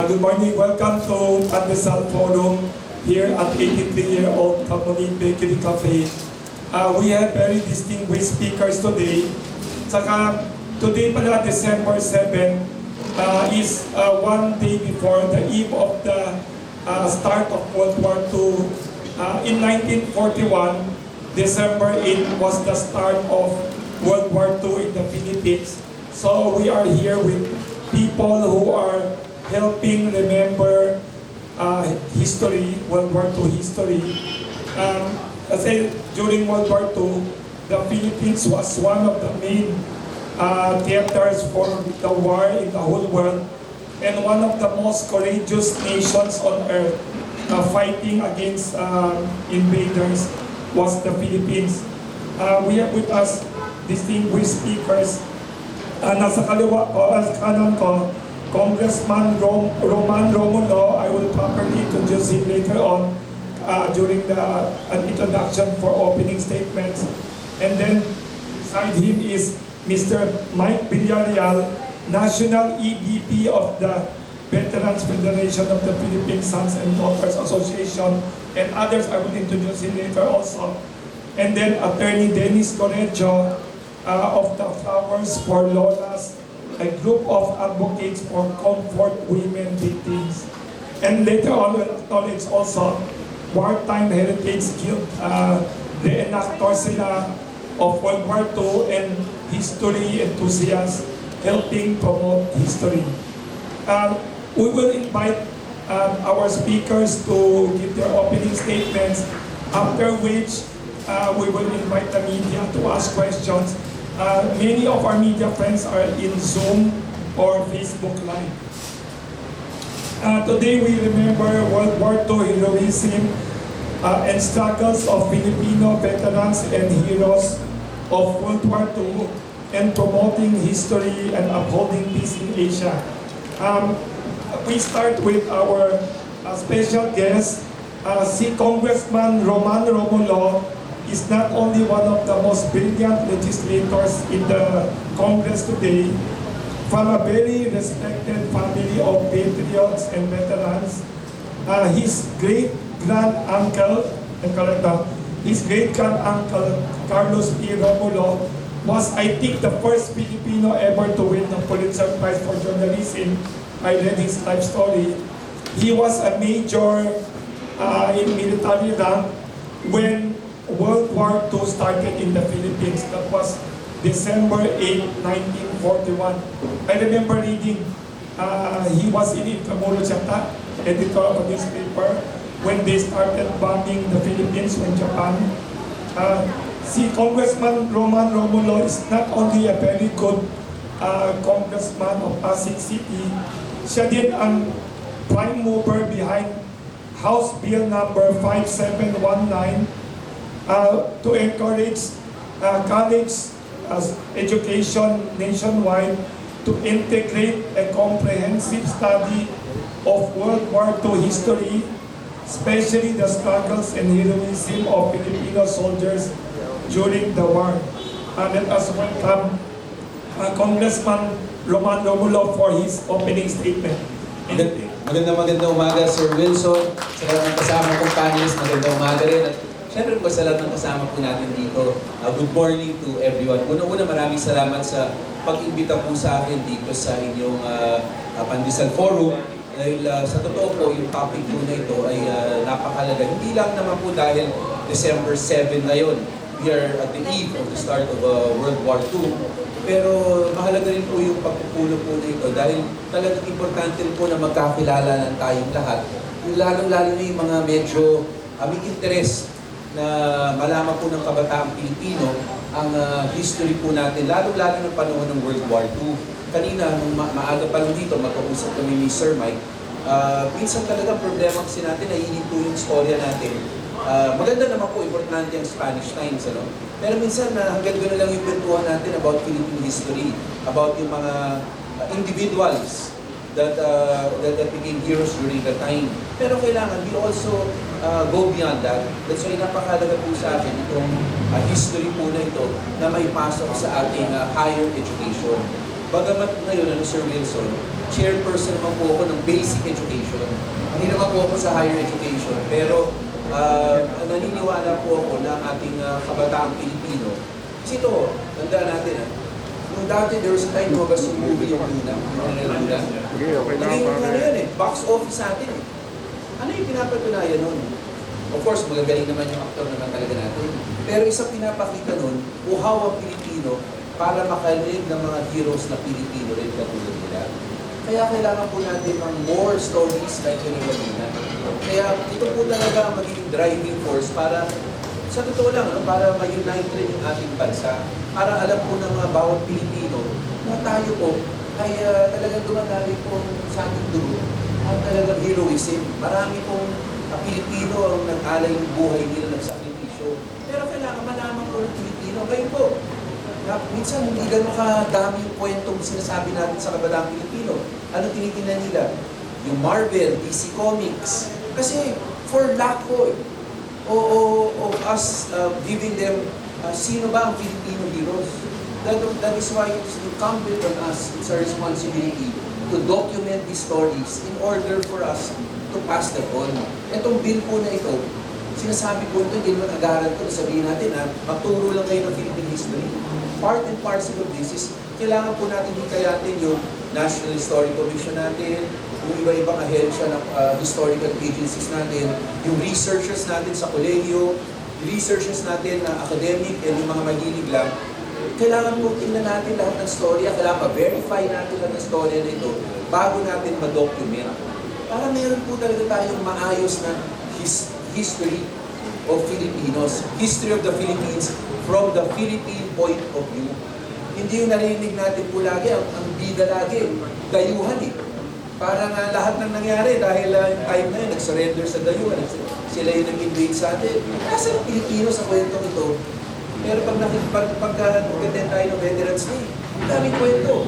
Good morning. Welcome to Pandesal Forum here at 83-year-old Kamuning Bakery Cafe. We have very distinguished speakers today. Saka today pala, December 7, is one day before the eve of the start of World War II. In 1941, December 8 was the start of World War II in the Philippines. So we are here with people who are helping remember history, World War II history. Kasi during World War II, the Philippines was one of the main theaters for the war in the whole world, and one of the most courageous nations on earth fighting against invaders was the Philippines. We have with us distinguished speakers. Nasa kaliwa ko, kanan ko, Congressman Roman Romulo. I will properly introduce him later on during an introduction for opening statements. And then beside him is Mr. Mike Villarreal, National EVP of the Veterans Federation of the Philippine Sons and Daughters Association, and others I will introduce him later also. And then Attorney Dennis Correggio of the Flowers for Lolas, a group of advocates for comfort women victims. And later on, we'll acknowledge also Wartime Heritage Guild, the enactors sila of World War II and history enthusiasts helping promote history. We will invite our speakers to give their opening statements, after which we will invite the media to ask questions. Many of our media friends are in Zoom or Facebook Live. Today we remember World War II heroism and struggles of Filipino veterans and heroes of World War II, and promoting history and upholding peace in Asia. We start with our special guest. Si Congressman Roman Romulo is not only one of the most brilliant legislators in the Congress today, from a very respected family of patriots and veterans. His great-grand-uncle, Carlos P. Romulo, was, I think, the first Filipino ever to win the Pulitzer Prize for Journalism. I read his life story. He was a major in military rank when World War II started in the Philippines. That was December 8, 1941. I remember reading, he was in Intramuros yata, editor of a newspaper, when they started bombing the Philippines from Japan. Si Congressman Roman Romulo is not only a very good congressman of Pasig City, siya din ang prime mover behind House Bill number 5719 to encourage college education nationwide, to integrate a comprehensive study of World War II history, especially the struggles and heroism of Filipino soldiers during the war. Let us welcome Congressman Roman Romulo for his opening statement. Magandang umaga, Sir Wilson. Sa lahat ng kasama kong panelists, magandang umaga rin. At syempre po sa lahat ng kasama po natin dito, good morning to everyone. Una-una, maraming salamat sa pag-imbita po sa akin dito sa inyong Pandesal Forum. Dahil sa totoo po, yung topic po na ito ay napakalaga. Hindi lang naman po dahil December 7 ngayon. We are at the eve of the start of World War II. Pero mahalaga rin po yung pagpupulo po na ito dahil talagang importante rin po na magkakilala ng tayong lahat. Lalong-lalo na yung mga medyo may interest na malaman po ng kabataang Pilipino ang history po natin, lalong-lalo ng panahon ng World War II. Kanina, nung maaga pa lang dito, magkausap kami ni Sir Mike, minsan talaga problema kasi natin, naiinit po yung storya natin. Maganda naman po, importante ang Spanish Times, ano? Pero minsan, hanggang doon na lang yung kwentuhan natin about Philippine history, about yung mga individuals that became heroes during the time. Pero kailangan, we also go beyond that. That's why napakalaga po sa akin itong history po na ito na may pasok sa ating higher education. Bagamat ngayon, Sir Wilson, chairperson naman po ako ng basic education. Hindi naman po ako sa higher education, pero naniniwala po ako na ating kabataang Pilipino. Kasi ito, tandaan natin nung dati there was a time mo ba sumubi yung Luna? Naging ano yan box office sa atin Ano yung pinapatunayan nun? Of course, magagaling naman yung actor naman talaga natin. Pero isang pinapakita nun, uhaw ang Pilipino para makalig ng mga heroes na Pilipino rin katulad nila. Kaya kailangan po natin ng more stories like yung Luna. Kaya ito po talaga ang magiging driving force para, sa totoo lang, para ma-unite rin yung ating bansa. Para alam po ng mga bawat Pilipino na tayo po ay talagang dumadali po sa ating dugo. At talagang heroism. Marami pong Pilipino ang nag-alay ng buhay nila ng sakripisyo. Pero kailangan malaman po ng Pilipino. Ngayon po, minsan hindi gano'n kadami yung kwentong sinasabi natin sa kabataang Pilipino. Ano tinitingnan nila? Yung Marvel, DC Comics. Kasi for lack of us giving them sino ba ang Filipino heroes. That is why it's incumbent on us, it's our responsibility to document these stories in order for us to pass them on. Itong bill po na ito, sinasabi po ito, hindi naman agaran ko, sabihin natin magturo lang kayo ng Philippine history. Part and parcel of this is, kailangan po natin hikayatin yung National Historic Commission natin, yung iba-ibang ahensya ng historical agencies natin, yung researchers natin sa kolehiyo, researchers natin na academic and yung mga mahilig lang. Kailangan po tingnan natin lahat ng storya, kailangan ma-verify natin lahat ng storya na ito bago natin ma-document. Para meron po talaga tayong maayos na history of Filipinos, history of the Philippines from the Philippine point of view. Hindi yung narinig natin po lagi, ang bida lagi, dayuhan Parang lahat ng nangyari dahil yung time na yun, nag-surrender sa dayuhan, sila yung nag-invade sa atin. Kasi ang Pilipino sa kwentong ito, pero pag nag-attend tayo ng Veterans Day, ang daming kwento.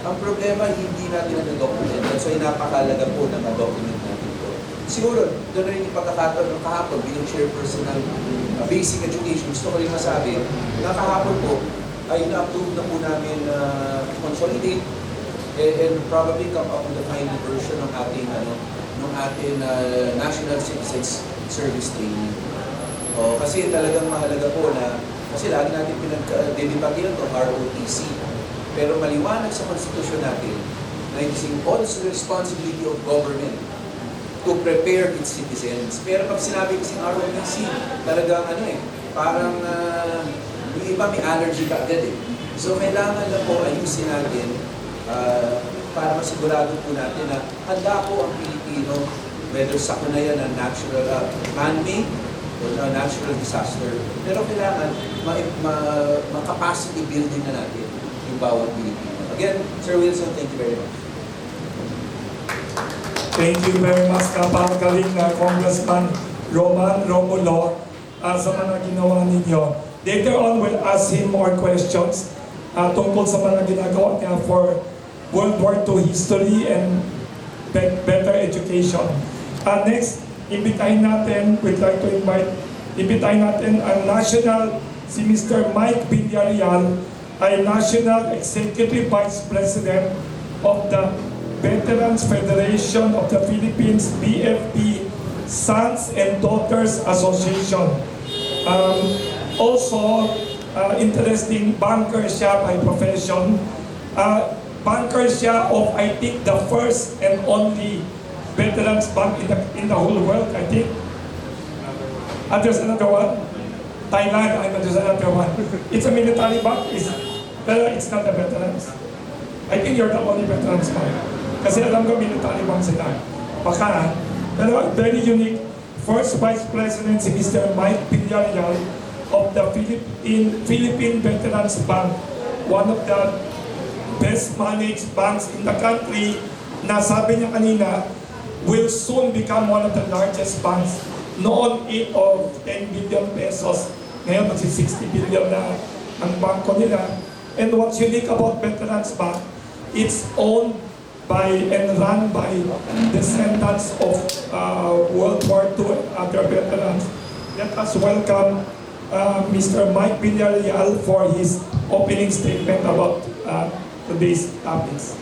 Ang problema, hindi natin na-document. So, napakalaga po na ma-document natin ito. Siguro, doon rin yung pagkakataon ng kahapon bilang chairperson ng basic education. Gusto ko rin masabi, na kahapon po, ay na-approve na po namin consolidate and probably come up with the final version ng ating National Citizens Service Training. Kasi talagang mahalaga po na, kasi lagi natin pinag-debate ito, ROTC. Pero maliwanag sa konstitusyon natin na it is also the responsibility of government to prepare its citizens. Pero pag sinabi kasi ROTC, talagang parang yung iba may allergy ka agad So kailangan na po ayusin natin para masigurado po natin na handa po ang Pilipino, whether sakuna yan ng natural, man-made o natural disaster. Pero kailangan ma-capacity building na natin yung bawat Pilipino. Again, Sir Wilson, thank you very much. Thank you very much, napakagaling na Congressman Roman Romulo sa mga ginawa ninyo. Later on, we'll ask him more questions tungkol sa mga ginagawa niya for World War II history and better education. Next, imbitahin natin, we'd like to imbitahin natin ang national, si Mr. Mike Villarreal, ay National Executive Vice President of the Veterans Federation of the Philippines, BFP, Sons and Daughters Association. Also, interesting, banker siya by profession. Banker siya of, I think, the first and only veterans bank in the whole world, I think. There's another one. Thailand, there's another one. It's a military bank, pero it's not a veterans. I think you're the only veterans bank. Kasi alam ko military bank sila. Baka, pero very unique. First Vice President si Mr. Mike Villarreal of the Philippine Veterans Bank, one of the best managed banks in the country, na sabi niya kanina, will soon become one of the largest banks. Noon 8 or 10 billion pesos, ngayon magsi 60 billion na ang bangko nila. And what's unique about Veterans Bank, it's owned by and run by descendants of World War II and other veterans. Let us welcome Mr. Mike Villarreal for his opening statement about today's topics.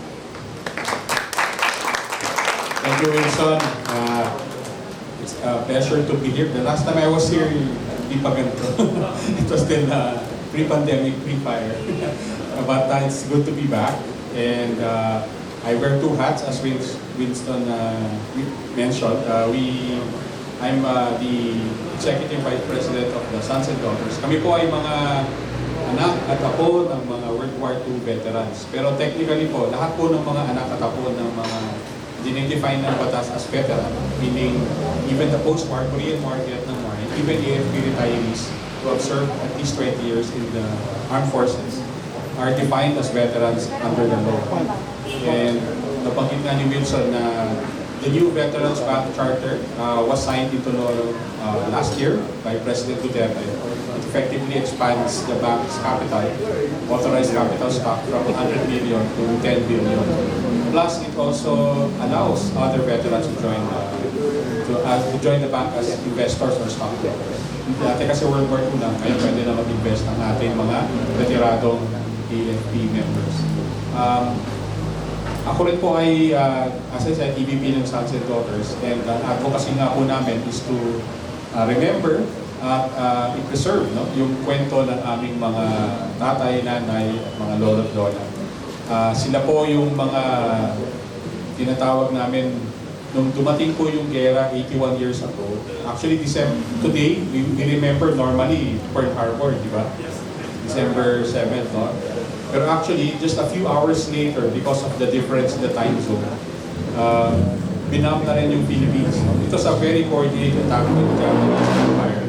Thank you, Wilson. It's a pleasure to be here. The last time I was here, hindi pa ganito. It was still pre-pandemic, pre-fire. But it's good to be back. And I wear two hats, as Winston mentioned. I'm the Executive Vice President of the Sons and Daughters. Kami po ay mga anak at apo ng mga World War II veterans. Pero technically po, lahat po ng mga anak at apo ng mga dinidefine ng batas as veteran, meaning even the post-war, Korean War, Vietnam War, and even AFP retirees who have served at least 20 years in the armed forces are defined as veterans under the law. And nabanggit nga ni Wilson na the new Veterans Bank Charter was signed into law last year by President Duterte. It effectively expands the bank's capital, authorized capital stock from 100 million to 10 billion. Plus, it also allows other veterans to join the bank as investors or stockholders. Dati kasi World War II lang, kaya pwede na mag-invest ang ating mga retiradong AFP members. Ako rin po ay, as I said, EVP ng Sons and Daughters, and ang advocacy nga po namin is to remember at i-preserve yung kwento ng aming mga tatay, nanay, mga lolo at lola. Sila po yung mga tinatawag namin nung dumating po yung gera 81 years ago. Actually, today, we remember normally Pearl Harbor, di ba? December 7th, no? Pero actually, just a few hours later, because of the difference in the time zone, binam na rin yung Philippines. No? It was a very coordinated attack by the Japanese Empire.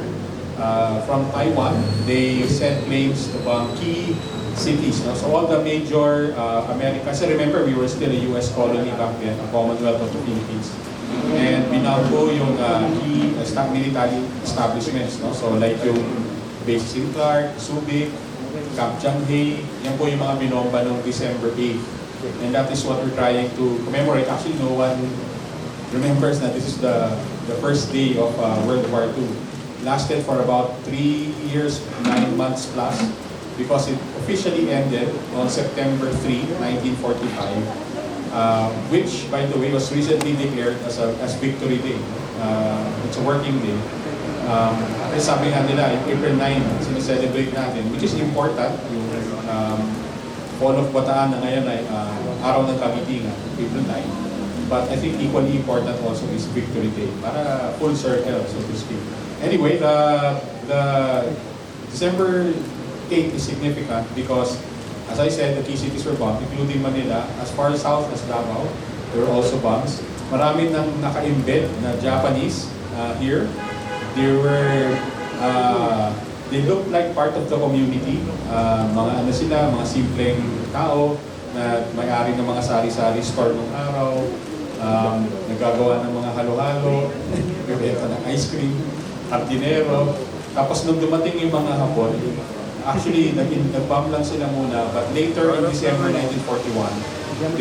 From Taiwan, they sent planes to key cities. No? So all the major Americans, remember we were still a US colony back then, a Commonwealth of the Philippines. And binam po yung key military establishments. No? So like yung bases in Clark, Subic, Camp Chanhae, yan po yung mga binomba noong December 8th. And that is what we're trying to commemorate. Actually, no one remembers that this is the first day of World War II. Lasted for about 3 years, 9 months plus, because it officially ended on September 3, 1945, which, by the way, was recently declared as Victory Day. It's a working day. Kasi sabi nga nila, April 9, sineselebrate natin, which is important, yung Fall of Bataan na ngayon ay araw ng kagitingan, April 9. But I think equally important also is Victory Day, para full circle, so to speak. Anyway, the December 8 is significant because, as I said, the key cities were bombed, including Manila. As far south as Davao, there were also bombs. Marami nang naka-embed na Japanese here. They looked like part of the community. Mga ano sila, mga simpleng tao na may-ari ng mga sari-sari store nung araw, nagagawa ng mga halo-halo, bibenta ng ice cream, hardinero. Tapos nung dumating yung mga Hapon, actually nag-bomb lang sila muna, but later in December 1941,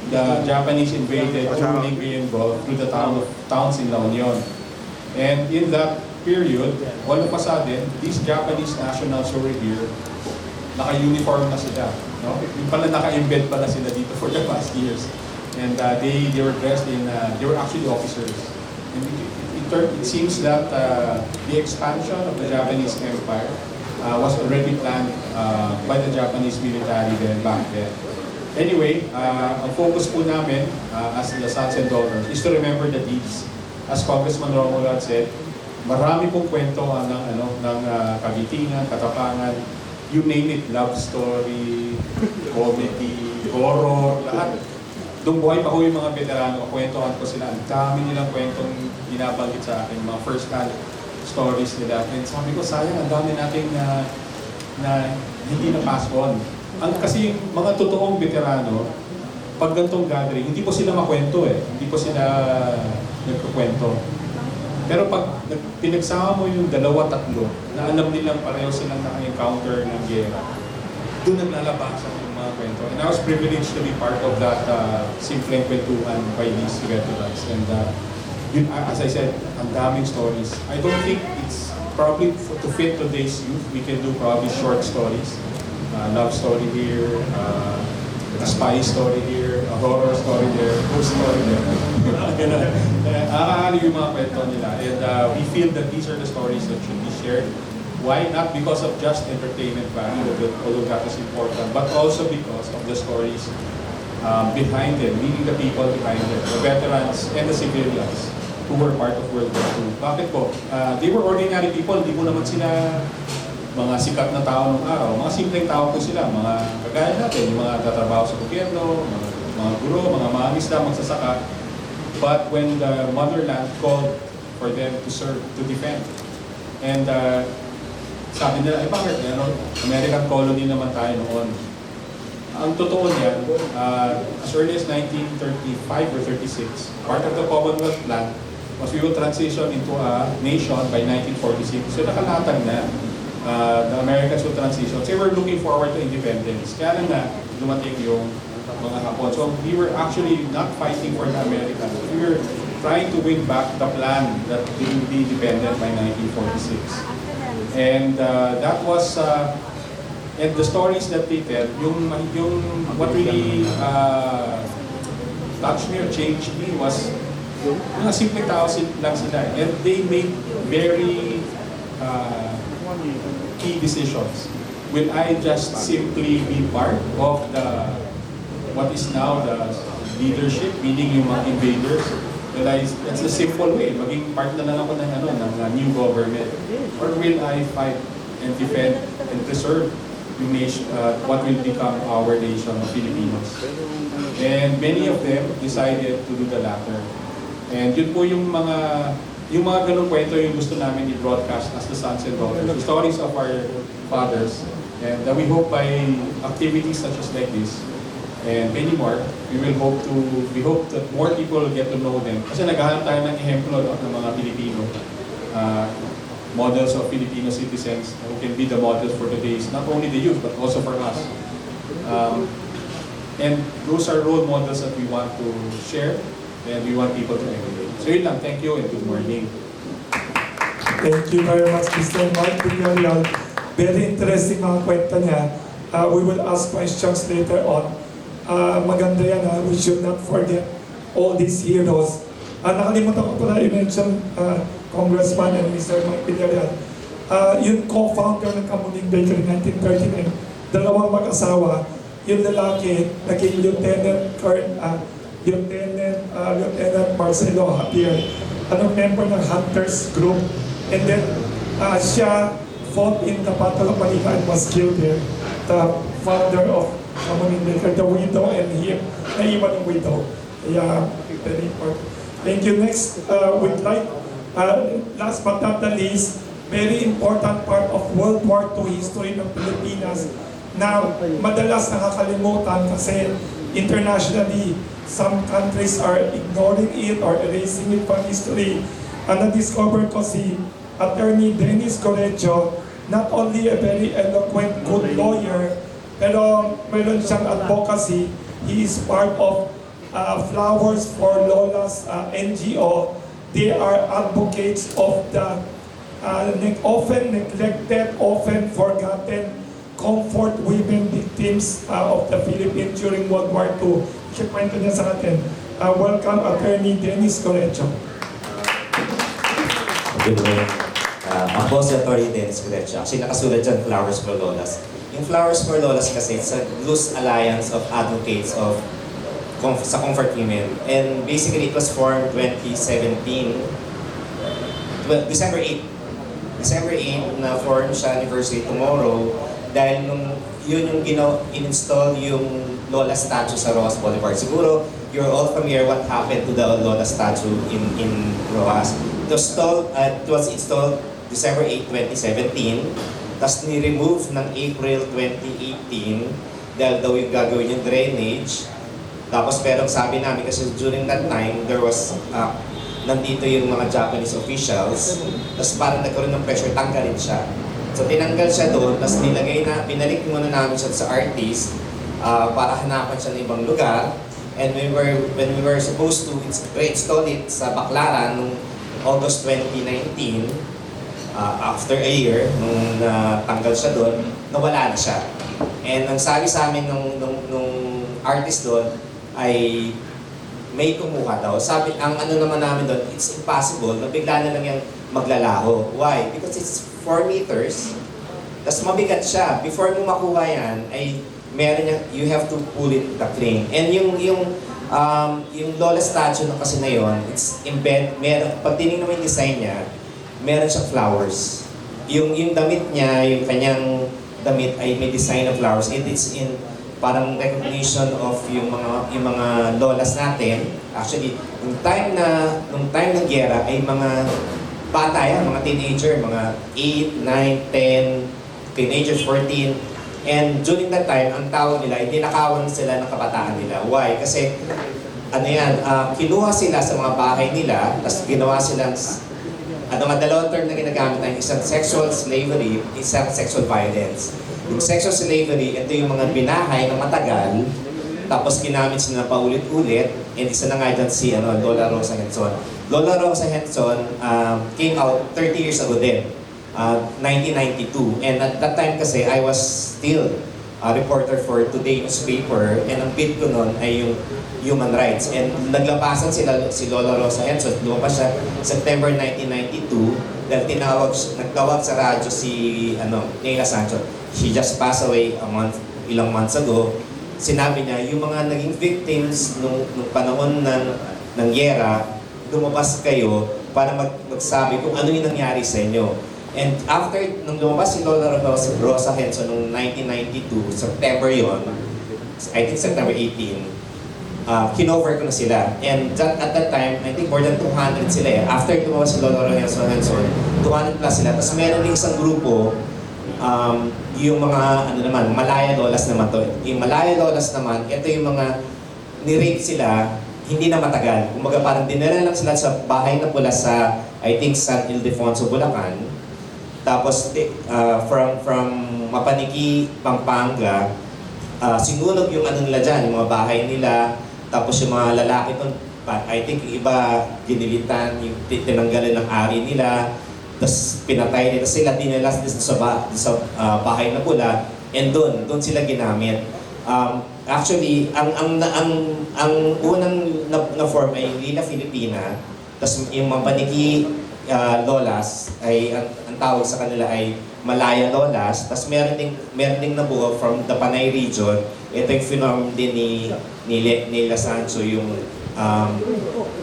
the Japanese invaded through Lingayengo through the towns in La Union. And in that period, all of a sudden, these Japanese nationals who were here, naka-uniform na sila. No? Yung pala naka-embed pala sila dito for the past years. And they were dressed in, they were actually officers. And it seems that the expansion of the Japanese Empire was already planned by the Japanese military then back then. Anyway, ang focus po namin as the Sons and Daughters is to remember the deeds. As Congressman Romulo said, marami pong kwento ng kagitingan, katapangan, you name it, love story, comedy, horror, lahat. Doon buhay pa ko yung mga veterano, kwentuhan ko sila. Ang dami nilang kwentong binabanggit sa akin, mga first-hand stories nila. And sabi ko, sayang, ang dami nating na hindi na-pass on. Kasi yung mga totoong veterano, pag gantong gathering, hindi po sila makwento eh. Hindi po sila nagkukwento. Pero pag pinagsama mo yung dalawa, tatlo, na alam nilang pareho silang naka-encounter ng gera, doon naglalabasan yung mga kwento. And I was privileged to be part of that simpleng kwentuhan by these veterans. And as I said, ang daming stories. I don't think it's probably to fit today's youth. We can do probably short stories. Love story here, a spy story here, a horror story there, ghost story there. Ganun. Nakakahali yung mga kwento nila. And we feel that these are the stories that should be shared. Why? Not because of just entertainment value, although that is important, but also because of the stories behind them, meaning the people behind them, the veterans and the civilians who were part of World War II. Bakit po? They were ordinary people, di mo naman sila mga sikat na tao nung araw. Mga simpleng tao po sila, mga kagaya natin, yung mga tatrabaho sa gobyerno, mga guro, mga mangisda, magsasaka. But when the motherland called for them to serve, to defend, and sabi nila, bakit? American colony naman tayo noon. Ang totoo niyan, as early as 1935 or 36, part of the Commonwealth plan was we will transition into a nation by 1946. So nakalatag na. The Americans will transition. So they were looking forward to independence. Kaya lang na, dumating yung mga Hapon. So we were actually not fighting for the Americans. We were trying to win back the plan that they would be independent by 1946. And that was, and the stories that they tell, yung what really touched me or changed me was, mga simpleng tao lang sila. And they made very key decisions. Will I just simply be part of what is now the leadership, meaning yung mga invaders? That's a simple way. Maging part na lang ako ng new government. Or will I fight and defend and preserve yung nation, what will become our nation of Filipinos? And many of them decided to do the latter. And yun po yung mga ganung kwento yung gusto namin i-broadcast as the sons and daughters, the stories of our fathers. And we hope by activities such as like this, and many more, we hope that more people will get to know them. Kasi naghahanap tayo ng ehemplo ng mga Pilipino, models of Filipino citizens who can be the models for today's, not only the youth, but also for us. And those are role models that we want to share, and we want people to emulate. So yun lang, thank you and good morning. Thank you very much, Mr. Mark Villarreal. Very interesting mga kwenta niya. We will ask questions later on. Maganda yan, we should not forget all these heroes. Nakalimutan ko pala i-mention, Congressman and Mr. Mark Villarreal. Yung co-founder ng Kamuning Bakery 1939, dalawang mag-asawa. Yung lalaki, naging Lieutenant Marcelo Javier, member ng Hunters Group. And then, siya fought in the Battle of Manila and was killed there. The founder of Kamuning Bakery, the widow, and him, naiwan yung widow. Kaya, very important. Thank you. Next, we'd like, last but not the least, very important part of World War II history ng Pilipinas na madalas nakakalimutan kasi internationally, some countries are ignoring it or erasing it from history. Na-discover ko si Attorney Dennis Correggio, not only a very eloquent, good lawyer, pero meron siyang advocacy. He is part of Flowers for Lola's NGO. They are advocates of the often neglected, often forgotten comfort women victims of the Philippines during World War II. Ikikwento niya sa atin. Welcome, Attorney Dennis Correggio. Good morning. Ako si Attorney Dennis Correggio. Actually, nakasulat dyan, Flowers for Lolas. Yung Flowers for Lolas kasi, it's a loose alliance of advocates sa comfort women. And basically, it was formed 2017, December 8. December 8, na-form siya anniversary tomorrow dahil yun yung in-install yung Lola statue sa Rojas Boulevard. Siguro, you're all familiar what happened to the Lola statue in Rojas. It was installed December 8, 2017, tapos ni-remove ng April 2018 dahil daw yung gagawin yung drainage. Tapos pero sabi namin kasi during that time, there was nandito yung mga Japanese officials, tapos parang nagkaroon ng pressure, tanggalin siya. So tinanggal siya doon, tapos binalik muna namin siya sa artist para hanapan siya ng ibang lugar. And when we were supposed to reinstall it sa Baclaran noong August 2019, after a year, nung natanggal siya doon, nawala na siya. And ang sabi sa amin nung artist doon ay may kumuha daw. Sabi, ang ano naman namin doon, it's impossible na bigla na lang yung maglalaho. Why? Because it's 4 meters, tapos mabigat siya. Before mo makuha yan, ay meron yung, you have to pull it the crane. And yung Lola statue na kasi na yun, it's meron, pag tinignan mo yung design niya, meron siyang flowers. Yung damit niya, yung kanyang damit ay may design of flowers. It is in parang recognition of yung mga lolas natin. Actually, nung time ng giyera ay mga bata yan, mga teenager, mga 8, 9, 10, teenagers, 14. And during that time, ang tawag nila, ay dinakawan sila ng kabataan nila. Why? Kasi, kinuha sila sa mga bahay nila, tapos ginawa silang, dalawang term na ginagamit ay isang sexual slavery, isang sexual violence. Yung sexual slavery, ito yung mga binahay na matagal, tapos ginamit sila na paulit-ulit, and isa na nga dyan si Lola Rosa Henson. Lola Rosa Henson came out 30 years ago din. 1992. And at that time kasi, I was still a reporter for Today newspaper, and ang bid ko noon ay yung human rights. And naglabasan si Lola Rosa Henson. Lumabas siya September 1992 dahil nagtawag sa radyo si Neila Sancho. She just passed away ilang months ago. Sinabi niya, yung mga naging victims nung panahon ng giyera, lumabas kayo para magsabi kung ano yung nangyari sa inyo. And after, nung lumabas si Lola Rosa Henson noong 1992, September yon, I think September 18, kinover ko na sila. And at that time, I think more than 200 sila eh. After lumabas si Lola Rosa Henson, 200 plus sila. Tapos meron din isang grupo, yung mga, Malaya Lolas naman to. Yung Malaya Lolas naman, ito yung mga ni-rape sila, hindi na matagal. Kumbaga parang dinala lang sila sa bahay na pula sa, I think, San Ildefonso, Bulacan. Tapos from Mapaniki, Pampanga, sinunog yung nila dyan, yung mga bahay nila. Tapos yung mga lalaki doon, I think iba ginilitan, yung tinanggalan ng ari nila. Tapos pinatay nila sila, dinalas sa bahay na pula. And doon sila ginamit. Actually, ang unang na-form ay Lila Filipina. Tapos yung Mapaniki Lolas ay ang tawag sa kanila ay Malaya Lolas. Tapos meron ding nabuo from the Panay region. Ito yung finorm din ni La Sancho, yung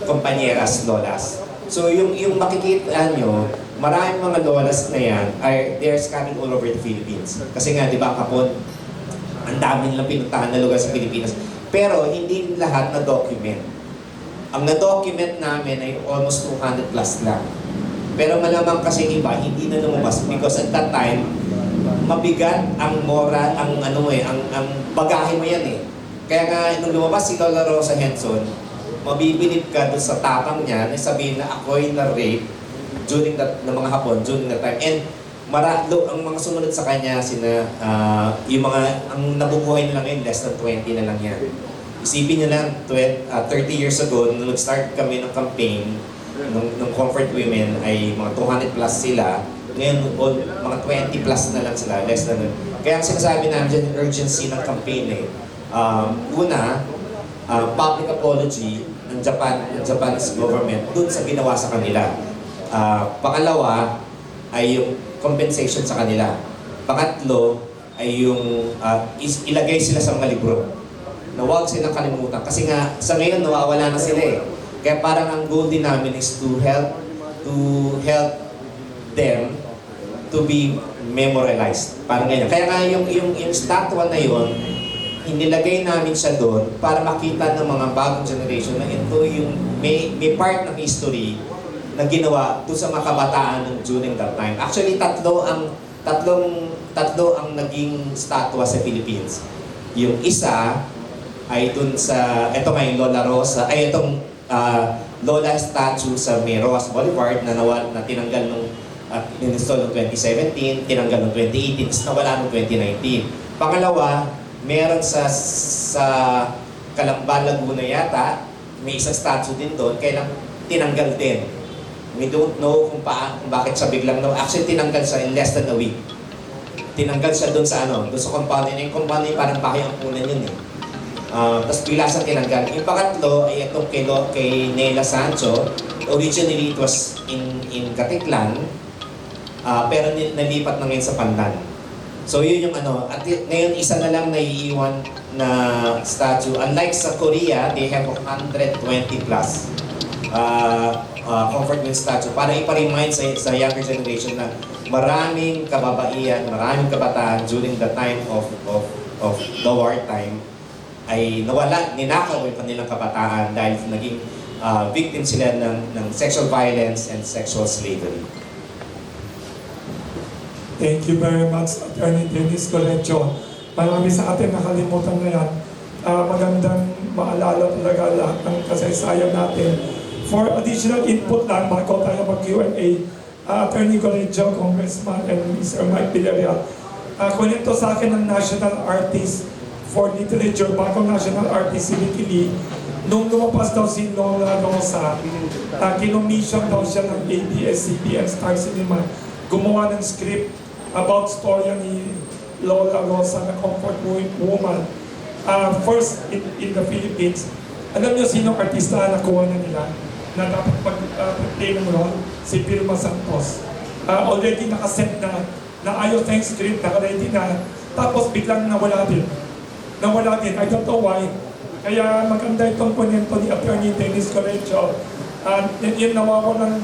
Compañeras Lolas. So yung makikita nyo, maraming mga lolas na yan, they're scattered all over the Philippines. Kasi nga, di ba, kapon, ang dami nilang pinuntahan na lugar sa Pilipinas. Pero hindi lahat na-document. Ang na-document namin ay almost 200 plus lang. Pero malamang kasi iba, hindi na lumabas because at that time, mabigat ang moral, ang bagahe mo yan eh. Kaya nga, nung lumabas si Lola Rosa Henson, mabibilib ka doon sa tapang niya na sabihin na ako'y na-rape during ng mga Hapon, during that time. And ang mga sumunod sa kanya, ang nabubuhay na lang ngayon, less than 20 na lang yan. Isipin nyo lang, 30 years ago, nung nag-start kami ng campaign, nung Comfort Women ay mga 200 plus sila. Ngayon, mga 20 plus na lang sila, less than. Kaya ang sinasabi namin dyan, yung urgency ng campaign eh. Una, public apology ng Japanese government dun sa ginawa sa kanila. Pangalawa ay yung compensation sa kanila. Pangatlo ay yung ilagay sila sa mga libro. Na huwag silang kalimutan. Kasi nga, sa ngayon nawawala na sila eh. Kaya parang ang goal din namin is to help them to be memorialized. Parang ganyan. Kaya nga yung statwa na yun, inilagay namin siya doon para makita ng mga bagong generation na ito yung may part ng history na ginawa doon sa mga kabataan during that time. Actually, tatlo ang naging statwa sa Philippines. Yung isa ay doon sa, ito nga yung Lola Rosa, ay itong Lola statue sa may Roas Boulevard na tinanggal nung in-install noong 2017, tinanggal noong 2018, tapos nawala noong 2019. Pangalawa, meron sa Calamba, Laguna yata, may isang statue din doon, kaya lang tinanggal din. We don't know kung bakit siya biglang actually tinanggal siya in less than a week. Tinanggal siya doon sa doon sa compound. Yung compound yung parang bahay ang punan yun eh. Tapos bigla siyang tinanggal. Yung pangatlo ay itong kay Nela Sancho. Originally, it was in Katiklan, pero nalipat na ngayon sa Pandan. So yun yung ano. At ngayon, isa na lang naiiwan na statue. Unlike sa Korea, they have 120 plus comfort with statue para ipa-remind sa younger generation na maraming kababaihan, maraming kabataan during the time of the wartime ay nawala, ninakaw yung kanilang kabataan dahil naging victim sila ng sexual violence and sexual slavery. Thank you very much, Attorney Dennis Colecho. Marami sa atin nakalimutan na yan. Magandang maalala talaga lahat ng kasaysayan natin. For additional input lang, bago tayo mag-Q&A, Attorney Colecho, Congressman, and Mr. Mike Villarreal, kunento sa akin ng national artist for literature, bagong national artist si Vicky Lee, nung lumabas daw si Lola Rosa, kinommission daw siya ng ABS-CBN Star Cinema, gumawa ng script about storya ni Lola Rosa na comfort woman. First in the Philippines. Alam niyo sino artista na nakuha na nila na dapat mag-play ng role? Si Vilma Santos. Already nakaset na ayos na yung script, naka-ready na, tapos biglang nawala din. I don't know why. Kaya maganda itong kwento ni Attorney Dennis Colecho. Yung nawawalang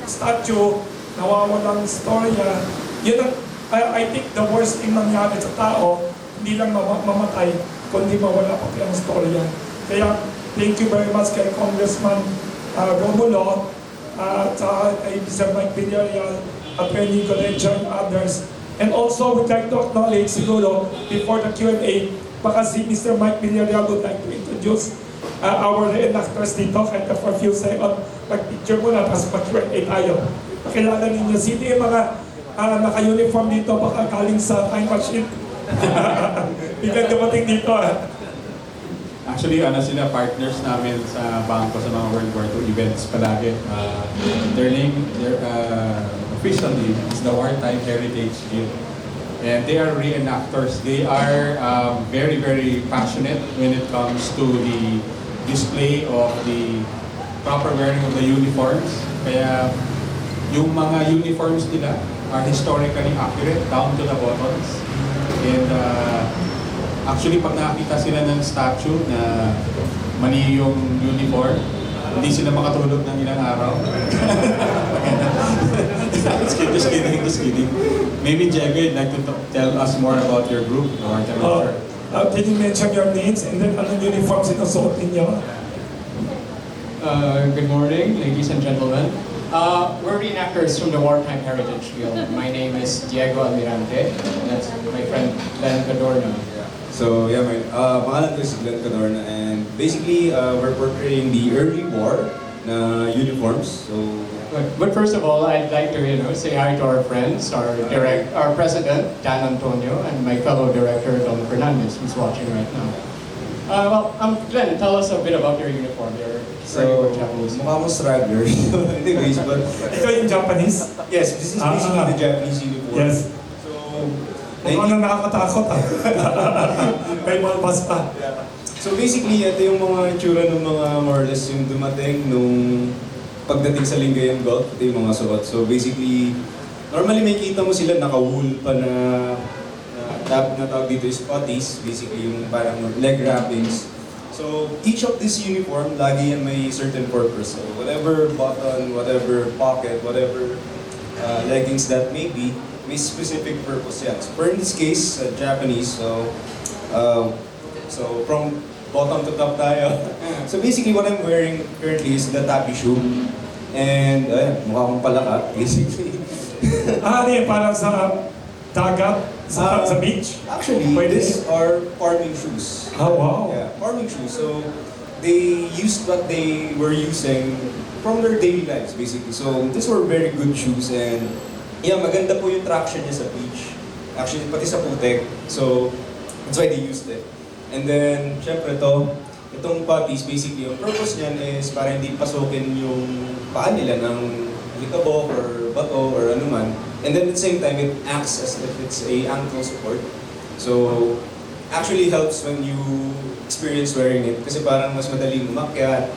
statue, nawawalang storya, yun ang, I think the worst thing nangyari sa tao, hindi lang mamatay, kundi mawala pati ang storya. Kaya thank you very much kay Congressman Romulo, at kay Mr. Mike Villarreal, Attorney Colecho, and others. And also, we'd like to acknowledge siguro, before the Q&A, baka si Mr. Mike Villarreal would like to introduce our reenactors dito, kahit for a few seconds, mag-picture muna, tapos mag-Q&A tayo. Pakilala ninyo, sino yung mga naka-uniform dito, baka galing sa time machine. Biglang dumating dito. Actually, sila partners namin sa bangko sa mga World War II events palagi. Their official name is the Wartime Heritage Guild. And they are reenactors. They are very, very passionate when it comes to the display of the proper wearing of the uniforms. Kaya yung mga uniforms nila are historically accurate down to the buttons. And actually, pag nakakita sila ng statue na mali yung uniform, hindi sila makatulog ng ilang araw. Just kidding. Maybe Diego, you'd like to tell us more about your group? Can you mention your names and then anong uniform sinusuot ninyo? Good morning, ladies and gentlemen. We're reenactors from the Wartime Heritage Guild. My name is Diego Almirante, and that's my friend Len Cadorna. So yeah, my pangalan ko is Glenn Cadorna, and basically we're portraying the early war na uniforms. So But first of all, I'd like to say hi to our friends, our president Dan Antonio, and my fellow director Don Fernandez, who's watching right now. Glenn, tell us a bit about your uniform. so mukha mo straggler. Anyways, but Ikaw yung Japanese? yes, this is basically the Japanese uniform. Yes. So Mukhang nakakatakot May malbas pa. So basically, ito yung mga itsura ng mga more or less yung dumating nung pagdating sa Lingayen Gulf, ito yung mga suot. So basically, normally may kita mo sila naka-wool pa na tawag dito is putties, basically yung parang leg wrappings. So each of this uniform, lagi yan may certain purpose. So whatever button, whatever pocket, whatever leggings that may be, may specific purpose yan. So for in this case, Japanese, so from bottom to top tayo. So basically what I'm wearing currently is the tabi shoe. And mukha akong palaka, basically. Parang sa dagat, sa beach? Actually, these are farming shoes. Oh, wow. Yeah, farming shoes. So they used what they were using from their daily lives, basically. So these were very good shoes, and yeah, maganda po yung traction niya sa beach. Actually, pati sa putek. So that's why they used it. And then, syempre itong putties, basically, yung purpose niyan is para hindi pasukin yung paa nila ng likabok or bato or ano man. And then at the same time, it acts as if it's a ankle support. So, actually helps when you experience wearing it. Kasi parang mas madaling umakyat,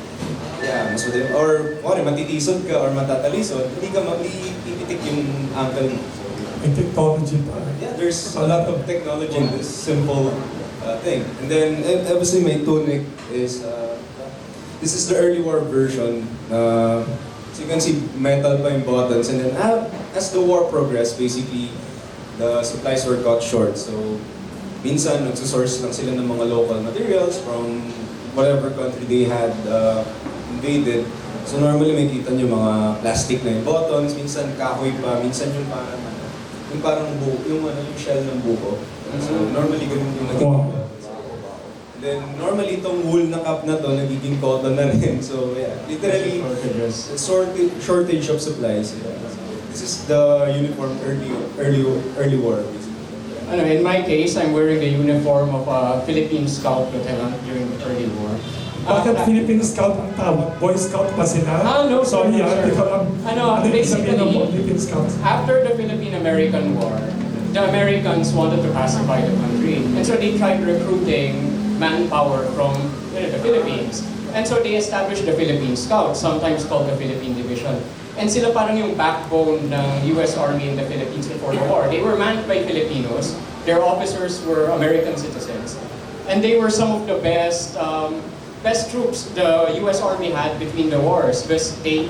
yeah, mas madaling, or matitisod ka or matatalisod, hindi ipitik yung ankle mo. So, May technology pa. yeah, there's a lot of technology in this simple thing. And then, obviously, my tunic is, this is the early war version. So you can see metal pa yung buttons. And then, as the war progressed, basically, the supplies were cut short. So, minsan, nagsusource lang sila ng mga local materials from whatever country they had invaded. So, normally, may kita nyo mga plastic na yung buttons, minsan kahoy pa, minsan yung parang buko, yung shell ng buko. So, normally, ganun yung naging. Then, normally, itong wool na cap na to, nagiging cotton na rin. So, yeah, literally, shortage of supplies. Yeah. So, this is the uniform early war, basically. In my case, I'm wearing the uniform of a Philippine Scout lieutenant during the early war. Bakit Philippine Scout ang tawag? Boy Scout pa sila? No, sir. Sorry, No, sir. di ko alam. Basically, Philippine Scouts. after the Philippine-American War, the Americans wanted to pacify the country. And so they tried recruiting manpower from the Philippines. And so they established the Philippine Scouts, sometimes called the Philippine Division. And sila parang yung backbone ng US Army in the Philippines before the war. They were manned by Filipinos. Their officers were American citizens. And they were some of the best troops the US Army had between the wars because they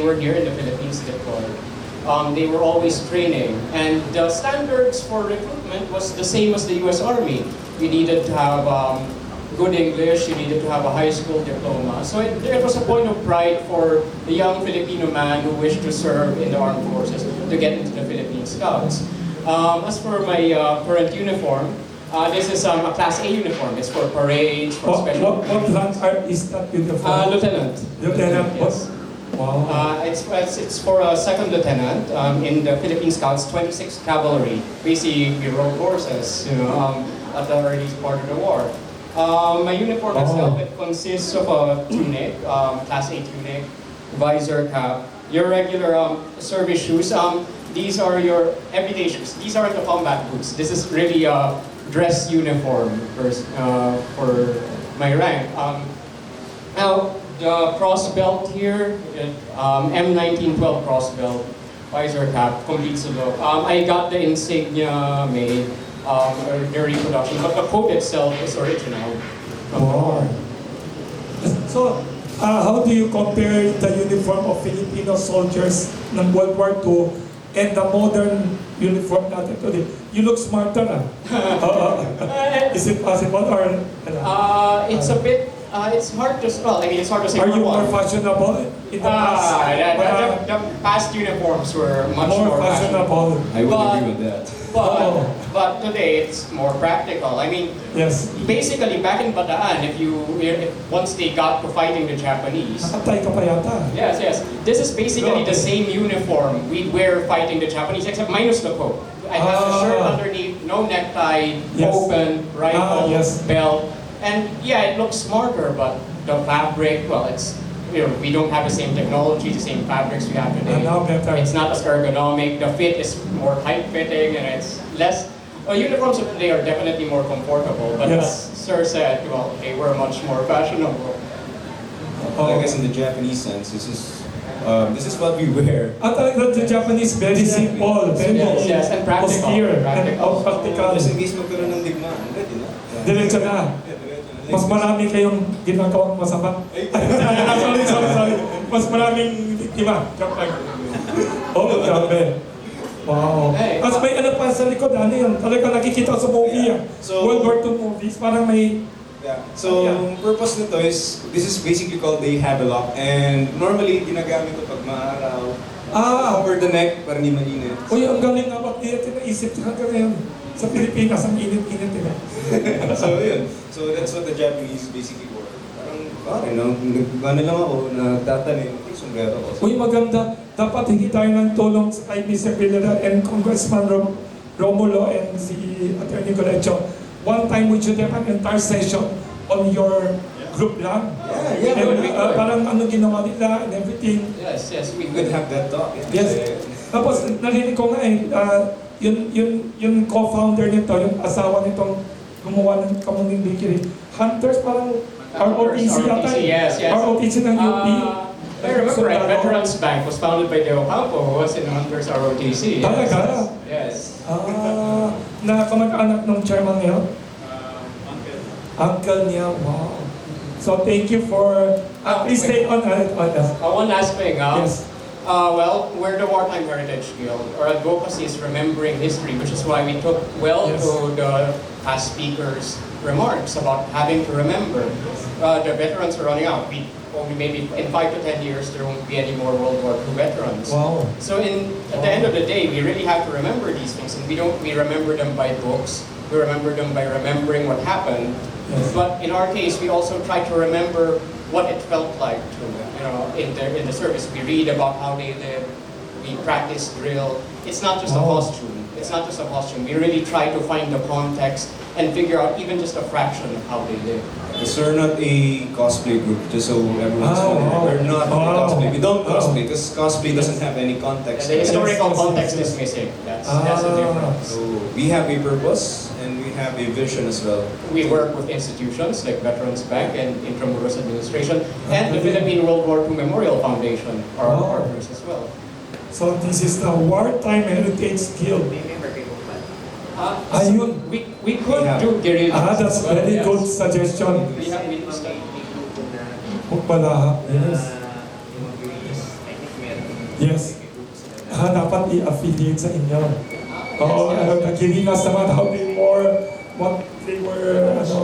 were here in the Philippines deployed. They were always training, and the standards for recruitment was the same as the US Army. You needed to have good English, you needed to have a high school diploma. So it was a point of pride for the young Filipino man who wished to serve in the armed forces to get into the Philippine Scouts. As for my current uniform, this is a Class A uniform. It's for parades, for special... What rank is that uniform? Lieutenant. Lieutenant? Yes. Wow. It's for a second lieutenant in the Philippine Scouts, 26th Cavalry. Basically, we rode horses, at the early part of the war. My uniform itself, it consists of a tunic, Class A tunic, visor, cap, your regular service shoes. These are your everyday shoes. These aren't the combat boots. This is really a dress uniform for my rank. Now, the cross belt here, M1912 cross belt, visor cap, completes the look. I got the insignia made during production, but the coat itself is original. Wow. So, how do you compare the uniform of Filipino soldiers ng World War II and the modern uniform natin today? You look smarter, Is it possible or? It's a bit. It's hard to it's hard to say. Are you more fashionable in the past? The past uniforms were much more fashionable. I would agree with that. But today it's more practical. Yes. Basically back in Bataan, if once they got to fighting the Japanese. Nakatay ka pa yata. Yes. This is basically the same uniform we'd wear fighting the Japanese, except minus the coat. I have a shirt underneath, no necktie, Yes. open, rifle, Yes. belt. And yeah, it looks smarter, but the fabric, well, it's, we don't have the same technology, the same fabrics we have today. Now better. It's not as ergonomic. The fit is more tight-fitting, and it's less. Uniforms of today are definitely more comfortable, but Yes. as Sir said, well, they were much more fashionable. I guess in the Japanese sense, this is what we wear. At the Japanese, very simple, very Yes, and practical. austere, and Practical. practical. Just in case magkaroon ng digmaan, ready na. Diretso na. Mas marami kayong ginagawang masama. sorry. Mas maraming biktima. Joke lang. Grabe. Wow. Hey. Tapos may ano pa sa likod, yun? Talagang nakikita sa movie, So- World War II movies, parang may... Yeah. So, purpose nito is, this is basically called the havelock. And normally, ginagamit ito pag maaraw. Over the neck, para hindi mainit. Uy, ang galing nga, ba't nila tinaisip hanggang ngayon? Sa Pilipinas, ang init-init nila. So, yun. So, that's what the Japanese basically wore. Parang, gano'n lang ako, nagtatanim, sombrero ko. Uy, maganda. Dapat hindi tayo ng tulong sa kay Mr. Villarreal and Congressman Romulo and si Attorney Colecho. One time we should have an entire session on your group lang. Yeah. And, parang ano ginawa nila and everything. Yes, We could have that talk. Yes. Tapos narinig ko nga yung co-founder nito, yung asawa nitong gumawa ng kamuning bakery. Hunters, parang ROTC yata. yes. ROTC ng UP. If I remember right, Veterans Bank was founded by De Ocampo, who was in Hunters ROTC. Talaga? Yes. Na kamag-anak ng chairman niya? Uncle niya, wow. So thank you for, please stay on. One last thing. Yes. Well, we're the Wartime Heritage Guild. Our advocacy is remembering history, which is why we took Yes. to the past speakers' remarks about having to remember. The veterans are running out. We only maybe in 5 to 10 years there won't be any more World War II veterans. Wow. So at the end of the day, we really have to remember these things, and we remember them by books. We remember them by remembering what happened. Yes. But in our case, we also try to remember what it felt like to, in the service. We read about how they lived. We practice drill. It's not just a costume. It's not just a costume. We really try to find the context and figure out even just a fraction of how they live. Because we're not a cosplay group, just so everyone's aware. wow. We're not Wow. cosplay. We don't Wow. cosplay because cosplay doesn't have any context. The historical yes, context yes. is missing. That's the difference. So we have a purpose and we have a vision as well. We work with institutions like Veterans Bank and Intramuros Administration and the Philippine World War II Memorial Foundation are our Wow. partners as well. So this is the Wartime Heritage Guild. Ayun. We could Yeah. do guerrillas. That's as well, very yes. good suggestion. We do state. Pagpalaha, yes. Yes. Dapat i-affiliate sa inyo. Oo, nagkilingas naman how they were, what they were, that's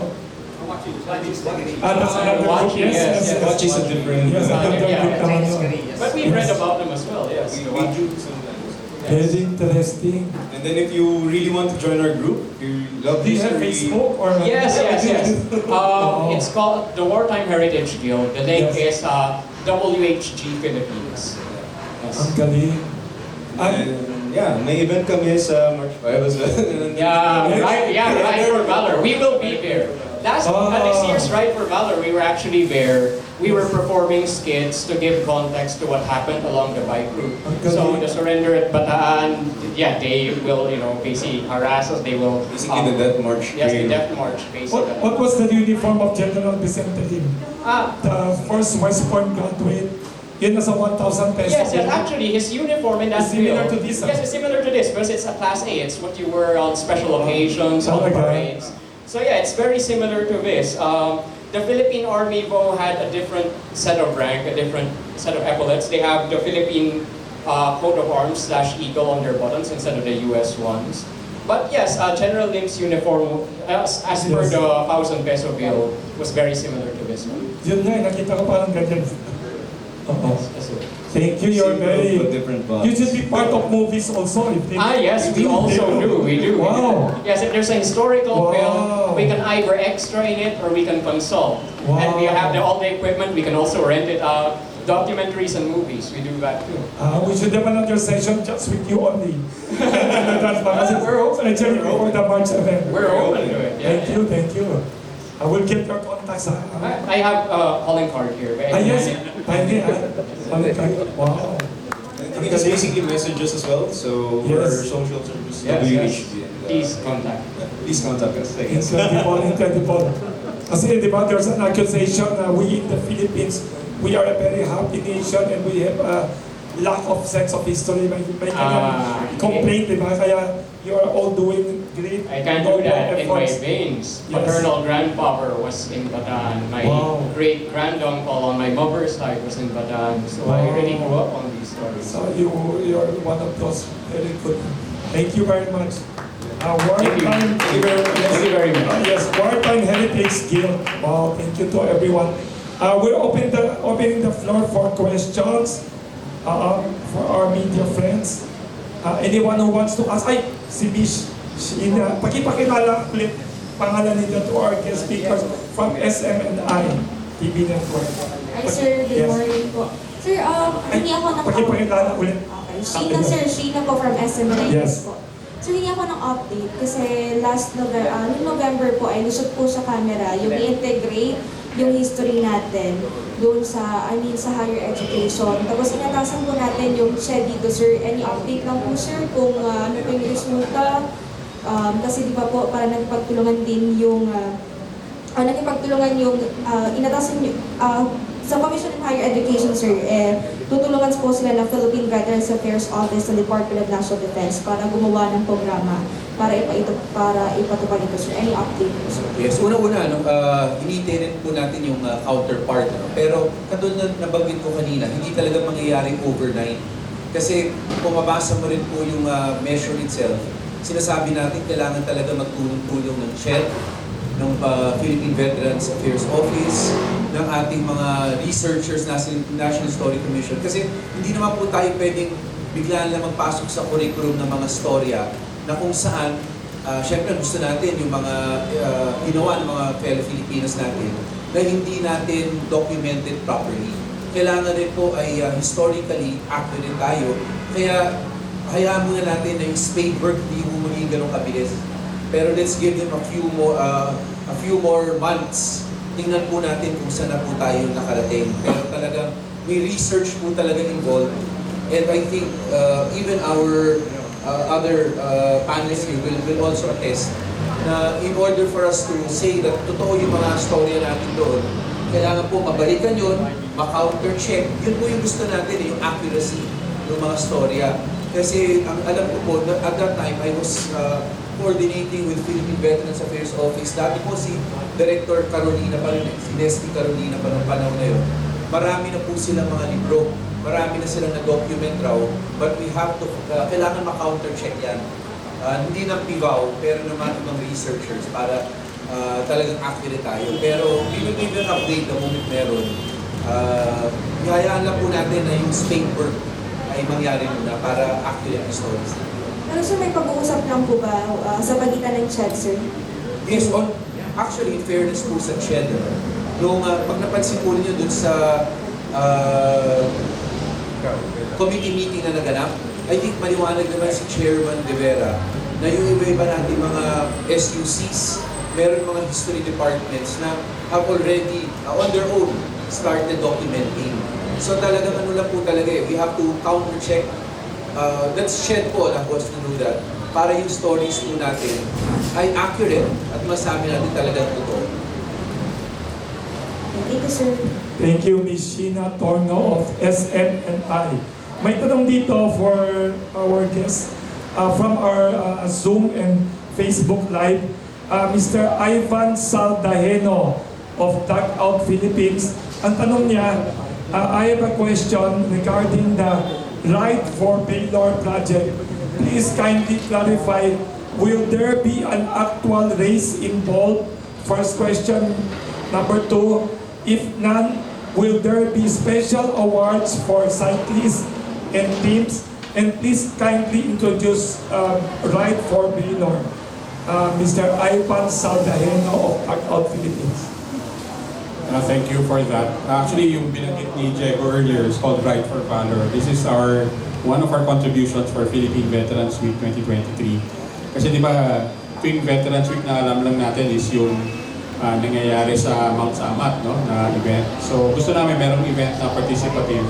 another group. Watching, yes. Watch is a different. Yes, another Yeah. group naman yun. But we read about them as well, yes. We do sometimes. Very interesting. And then if you really want to join our group, you love Do you have history. Facebook or? Yes. It's called the Wartime Heritage Guild. The link Yes. is WHG Philippines. Yes. Ang galing. And yeah, may event kami sa March 5 as well. Ride for Valor. We will be there. This year's Ride for Valor, we were actually there. We were performing skits to give context to what happened along the bike route. So the surrender at Bataan, they will, basically harass us. They will Basically the Death March. yes, the trail. Death March, basically. What was the uniform of General Vicente Lim? The first West Point graduate. Yun nasa 1,000 pesos. Yes, actually, his uniform in that It's similar field- to this, Yes, it's similar to this because it's a Class A. It's what you wear on special occasions, on Talaga? parades. So yeah, it's very similar to this. The Philippine Army, though, had a different set of rank, a different set of epaulets. They have the Philippine coat of arms /eagle on their buttons instead of the US ones. But yes, General Lim's uniform, as per Yes. the 1,000 peso bill, was very similar to this one. Yun nga, nakita ko parang ganyan. Oo. That's it. Thank you, you're Same very... but different You bodies. should be part of movies also. Yes, we also do. We do. Wow. Yes, if there's a historical Wow. film, we can either extra in it or we can consult. Wow. And we have all the equipment. We can also rent it out. Documentaries and movies, we do that too. We should have another session just with you only. We're open. Actually, before the March event. We're open to it. Yeah. Thank you. I will get your contacts. I have a calling card here. Yes. Wow. I think it's basically messages as well. So Yes. our social service, Yes, WHG. Please contact. Please contact us. Thanks. Incredible. Kasi di ba, there's an accusation na we in the Philippines, we are a very happy nation and we have a lack of sense of history. May complaint, di ba? Kaya you are all doing great. I can do that in my efforts. veins. Yes. Paternal grandfather was in Bataan. My Wow. great granduncle on my mother's side was in Bataan. So I really grew up on these stories. So you're one of those very good. Thank you very much. Thank you. Wartime, Thank you very much. yes, Wartime Heritage Guild. Wow, thank you to everyone. We're opening the floor for questions for our media friends. Anyone who wants to ask, si Miss Sheena, pakipakilala ulit pangalan nito to our guest speakers from SMNI TV Network. Hi sir, good Yes. morning po. Sir, hindi ako Pakipakilala ulit. Okay, Sheena po from SMNI Yes. po. So hindi ako ng update kasi noong November po ay lusot po sa camera yung i-integrate yung history natin doon sa higher education. Tapos inatasan po natin yung shed dito sir. Any update lang po sir kung ano po yung resulta Kasi di ba po, para nagpagtulungan din yung nakipagtulungan yung inatasan yung sa Commission on Higher Education, sir, tutulungan po sila ng Philippine Veterans Affairs Office sa Department of National Defense para gumawa ng programa para ipatupad ito, sir. Any update po, sir? Yes, una-una, hinihintay rin po natin yung counterpart. Pero katulad na nabanggit ko kanina, hindi talaga mangyayari overnight. Kasi kung mabasa mo rin po yung measure itself, sinasabi natin kailangan talaga magtulong-tulong ng CHED, ng Philippine Veterans Affairs Office, ng ating mga researchers, National History Commission. Kasi hindi naman po tayo pwedeng biglaan lang magpasok sa curriculum ng mga storya na kung saan, syempre gusto natin yung mga ginawa ng mga fellow Filipinos natin na hindi natin documented properly. Kailangan rin po ay historically accurate tayo. Kaya hayaan muna natin na yung spade work hindi mo maging ganun kabilis. Pero let's give them a few more months. Tingnan po natin kung saan na po tayo nakarating. Pero talagang may research po talaga involved. And I think even our other panelists here will also attest na in order for us to say that totoo yung mga storya natin doon, kailangan po mabalikan yun, ma-counter-check. Yun po yung gusto natin, yung accuracy ng mga storya. Kasi ang alam ko po, at that time, I was coordinating with Philippine Veterans Affairs Office. Dati po si Director Carolina pa rin, si Nesty Carolina pa ng panahon na yun. Marami na po silang mga libro, marami na silang na-document raw, but we have to, kailangan ma-counter-check yan. Hindi ng PIVAW, pero naman ng researchers para talagang accurate tayo. Pero we will give an update the moment meron. Hayaan lang po natin na yung spade work ay mangyari muna para accurate ang stories. Pero sir, may pag-uusap lang po ba sa pagitan ng CHED, sir? Yes, actually, in fairness po sa CHED, nung pag napansin po niyo dun sa committee meeting na naganap, I think maliwanag naman si Chairman De Vera na yung iba-iba natin mga SUCs, meron mga history departments na have already, on their own, started documenting. So talagang ano lang po talaga we have to counter-check. That's CHED po na wants to do that para yung stories po natin ay accurate at masabi natin talagang totoo. Thank you, sir. Thank you, Ms. Sheena Torno of SMNI. May tanong dito for our guests from our Zoom and Facebook Live. Mr. Ivan Saldaheno of Dugout Philippines. Ang tanong niya, I have a question regarding the Right for Baylor project. Please kindly clarify, will there be an actual race involved? First question. Number two, if none, will there be special awards for cyclists and teams? And please kindly introduce Right for Baylor. Mr. Ivan Saldaheno of Dugout Philippines. Thank you for that. Actually, yung binanggit ni Diego earlier is called Right for Valor. This is one of our contributions for Philippine Veterans Week 2023. Kasi di ba, tuwing Veterans Week na alam lang natin is yung nangyayari sa Mount Samat, no, na event. So gusto namin merong event na participative.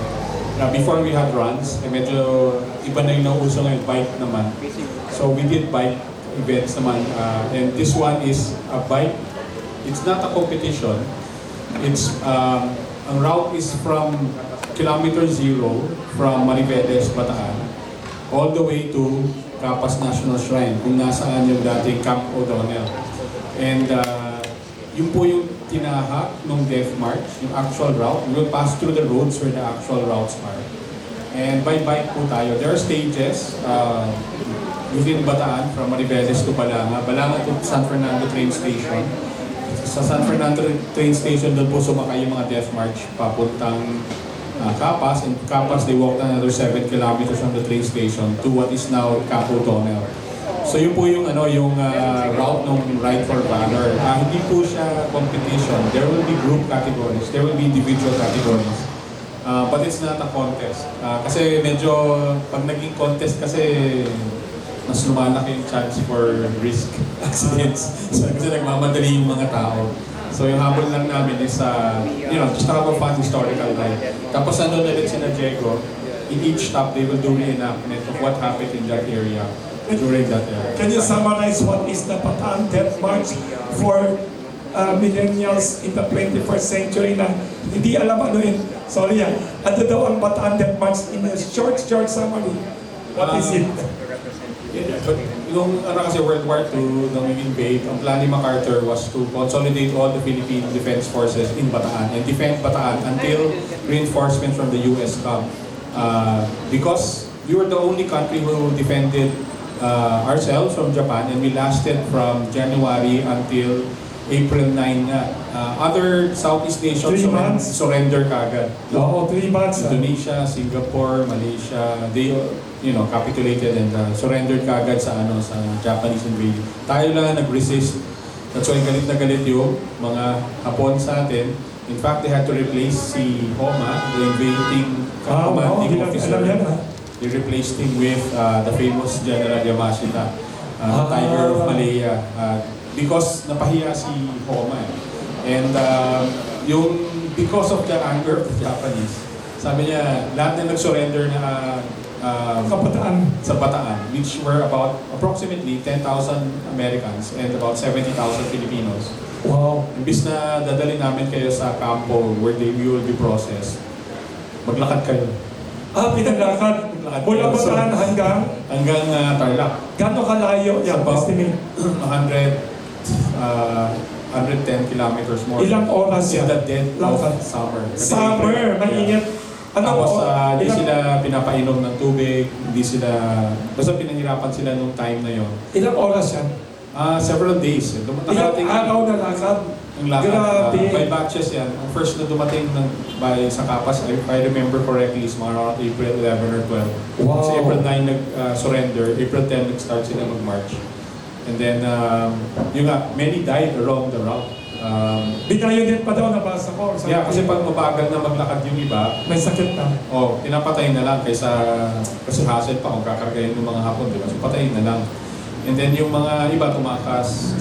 Before we had runs, medyo iba na yung nauso ngayon, bike naman. So we did bike events naman. And this one is a bike. It's not a competition. It's ang route is from kilometer 0 from Mariveles, Bataan, all the way to Capas National Shrine, kung nasaan yung dating Camp O'Donnell. And yun po yung tinahak ng Death March, yung actual route. We will pass through the roads where the actual routes are. And by bike po tayo. There are stages within Bataan, from Mariveles to Balanga, Balanga to San Fernando train station. Sa San Fernando train station, doon po sumakay yung mga Death March papuntang Capas. And Capas, they walked another 7 kilometers from the train station to what is now Camp O'Donnell. So yun po yung, route ng Right for Valor. Hindi po siya competition. There will be group categories. There will be individual categories. But it's not a contest. Kasi medyo, pag naging contest kasi, mas lumalaki yung chance for risk accidents. So, kasi nagmamadali yung mga tao. So yung habol lang namin is, just to have a fun historical ride. Tapos nandun ulit si Diego, in each stop they will do reenactment of what happened in that area. during that era. Can you summarize what is the Bataan Death March for millennials in the 21st century na hindi alam ano yun? Sorry ano daw ang Bataan Death March in a short summary? What is it? But yung kasi World War II, nung invade, ang plan ni MacArthur was to consolidate all the Philippine Defense Forces in Bataan and defend Bataan until reinforcement from the US come. Because we were the only country who defended ourselves from Japan, and we lasted from January until April 9 na. Other Southeast nations 3 months. surrender kagad. Oo, 3 months. Indonesia, Singapore, Malaysia, they capitulated and surrendered kagad sa sa Japanese invasion. Tayo lang nag-resist. That's why galit na galit yung mga Hapon sa atin. In fact, they had to replace si Homa, the invading commanding officer. They replaced him with the famous General Yamashita, Tiger of Malaya, because napahiya si Homa. And because of the anger of the Japanese, sabi niya, lahat na nag-surrender na sa Bataan, which were about approximately 10,000 Americans and about 70,000 Filipinos. Wow. Imbis na dadalhin namin kayo sa campo where you will be processed, maglakad kayo. Pinaglakad. Mula Bataan hanggang Tarlac. gano'ng kalayo? Yeah, About estimate. 110 kilometers more. Ilang oras In yan? the dead of Lakad. summer. Summer, mainit. Tapos hindi ilang- sila pinapainom ng tubig, basta pinahirapan sila nung time na yon. Ilang oras yan? Several days. Ilang araw na lakad? Ang lakad. Grabe. By batches yan. Ang first na dumating sa Kapas, if I remember correctly, is mga around April 11 or 12. Wow. Kasi April 9 nag-surrender, April 10 nag-start sila mag-march. And then, many died along the route. Binayonet pa daw, nabasa ko. Kasi pag mabagal na maglakad yung iba, may sakit na. pinapatay na lang kasi hassle pa kung kakargayin ng mga Hapon, di ba? So patayin na lang. And then yung mga iba tumakas,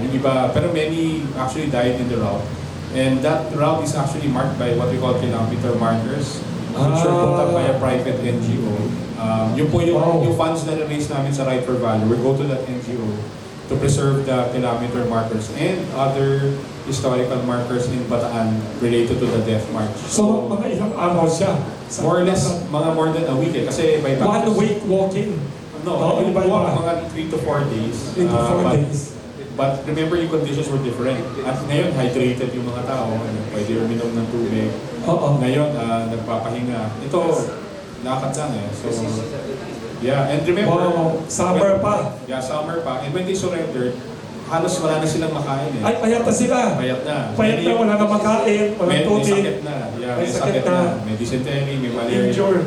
yung iba, pero many actually died in the route. And that route is actually marked by what we call kilometer markers, which are put up by a private NGO. Yun po yung funds na na-raise namin sa Right for Valor, we go to that NGO to preserve the kilometer markers and other historical markers in Bataan related to the Death March. So, mga ilang araw siya? More or less, more than a week kasi by batches. 1 week walking? No, yung iba-iba. mga 3 to 4 days. 3 to 4 days. But remember, yung conditions were different. At ngayon, hydrated yung mga tao. Pwede uminom ng tubig. Oo. Ngayon, nagpapahinga. Ito, lakad lang So, and remember... Wow, summer pa. Yeah, summer pa. And when they surrendered, halos wala na silang makain Ay, payat na sila. Payat na. Payat na, wala na makain, walang May tubig. sakit na. Yeah, may sakit na. May dysentery, may malaria. Injured.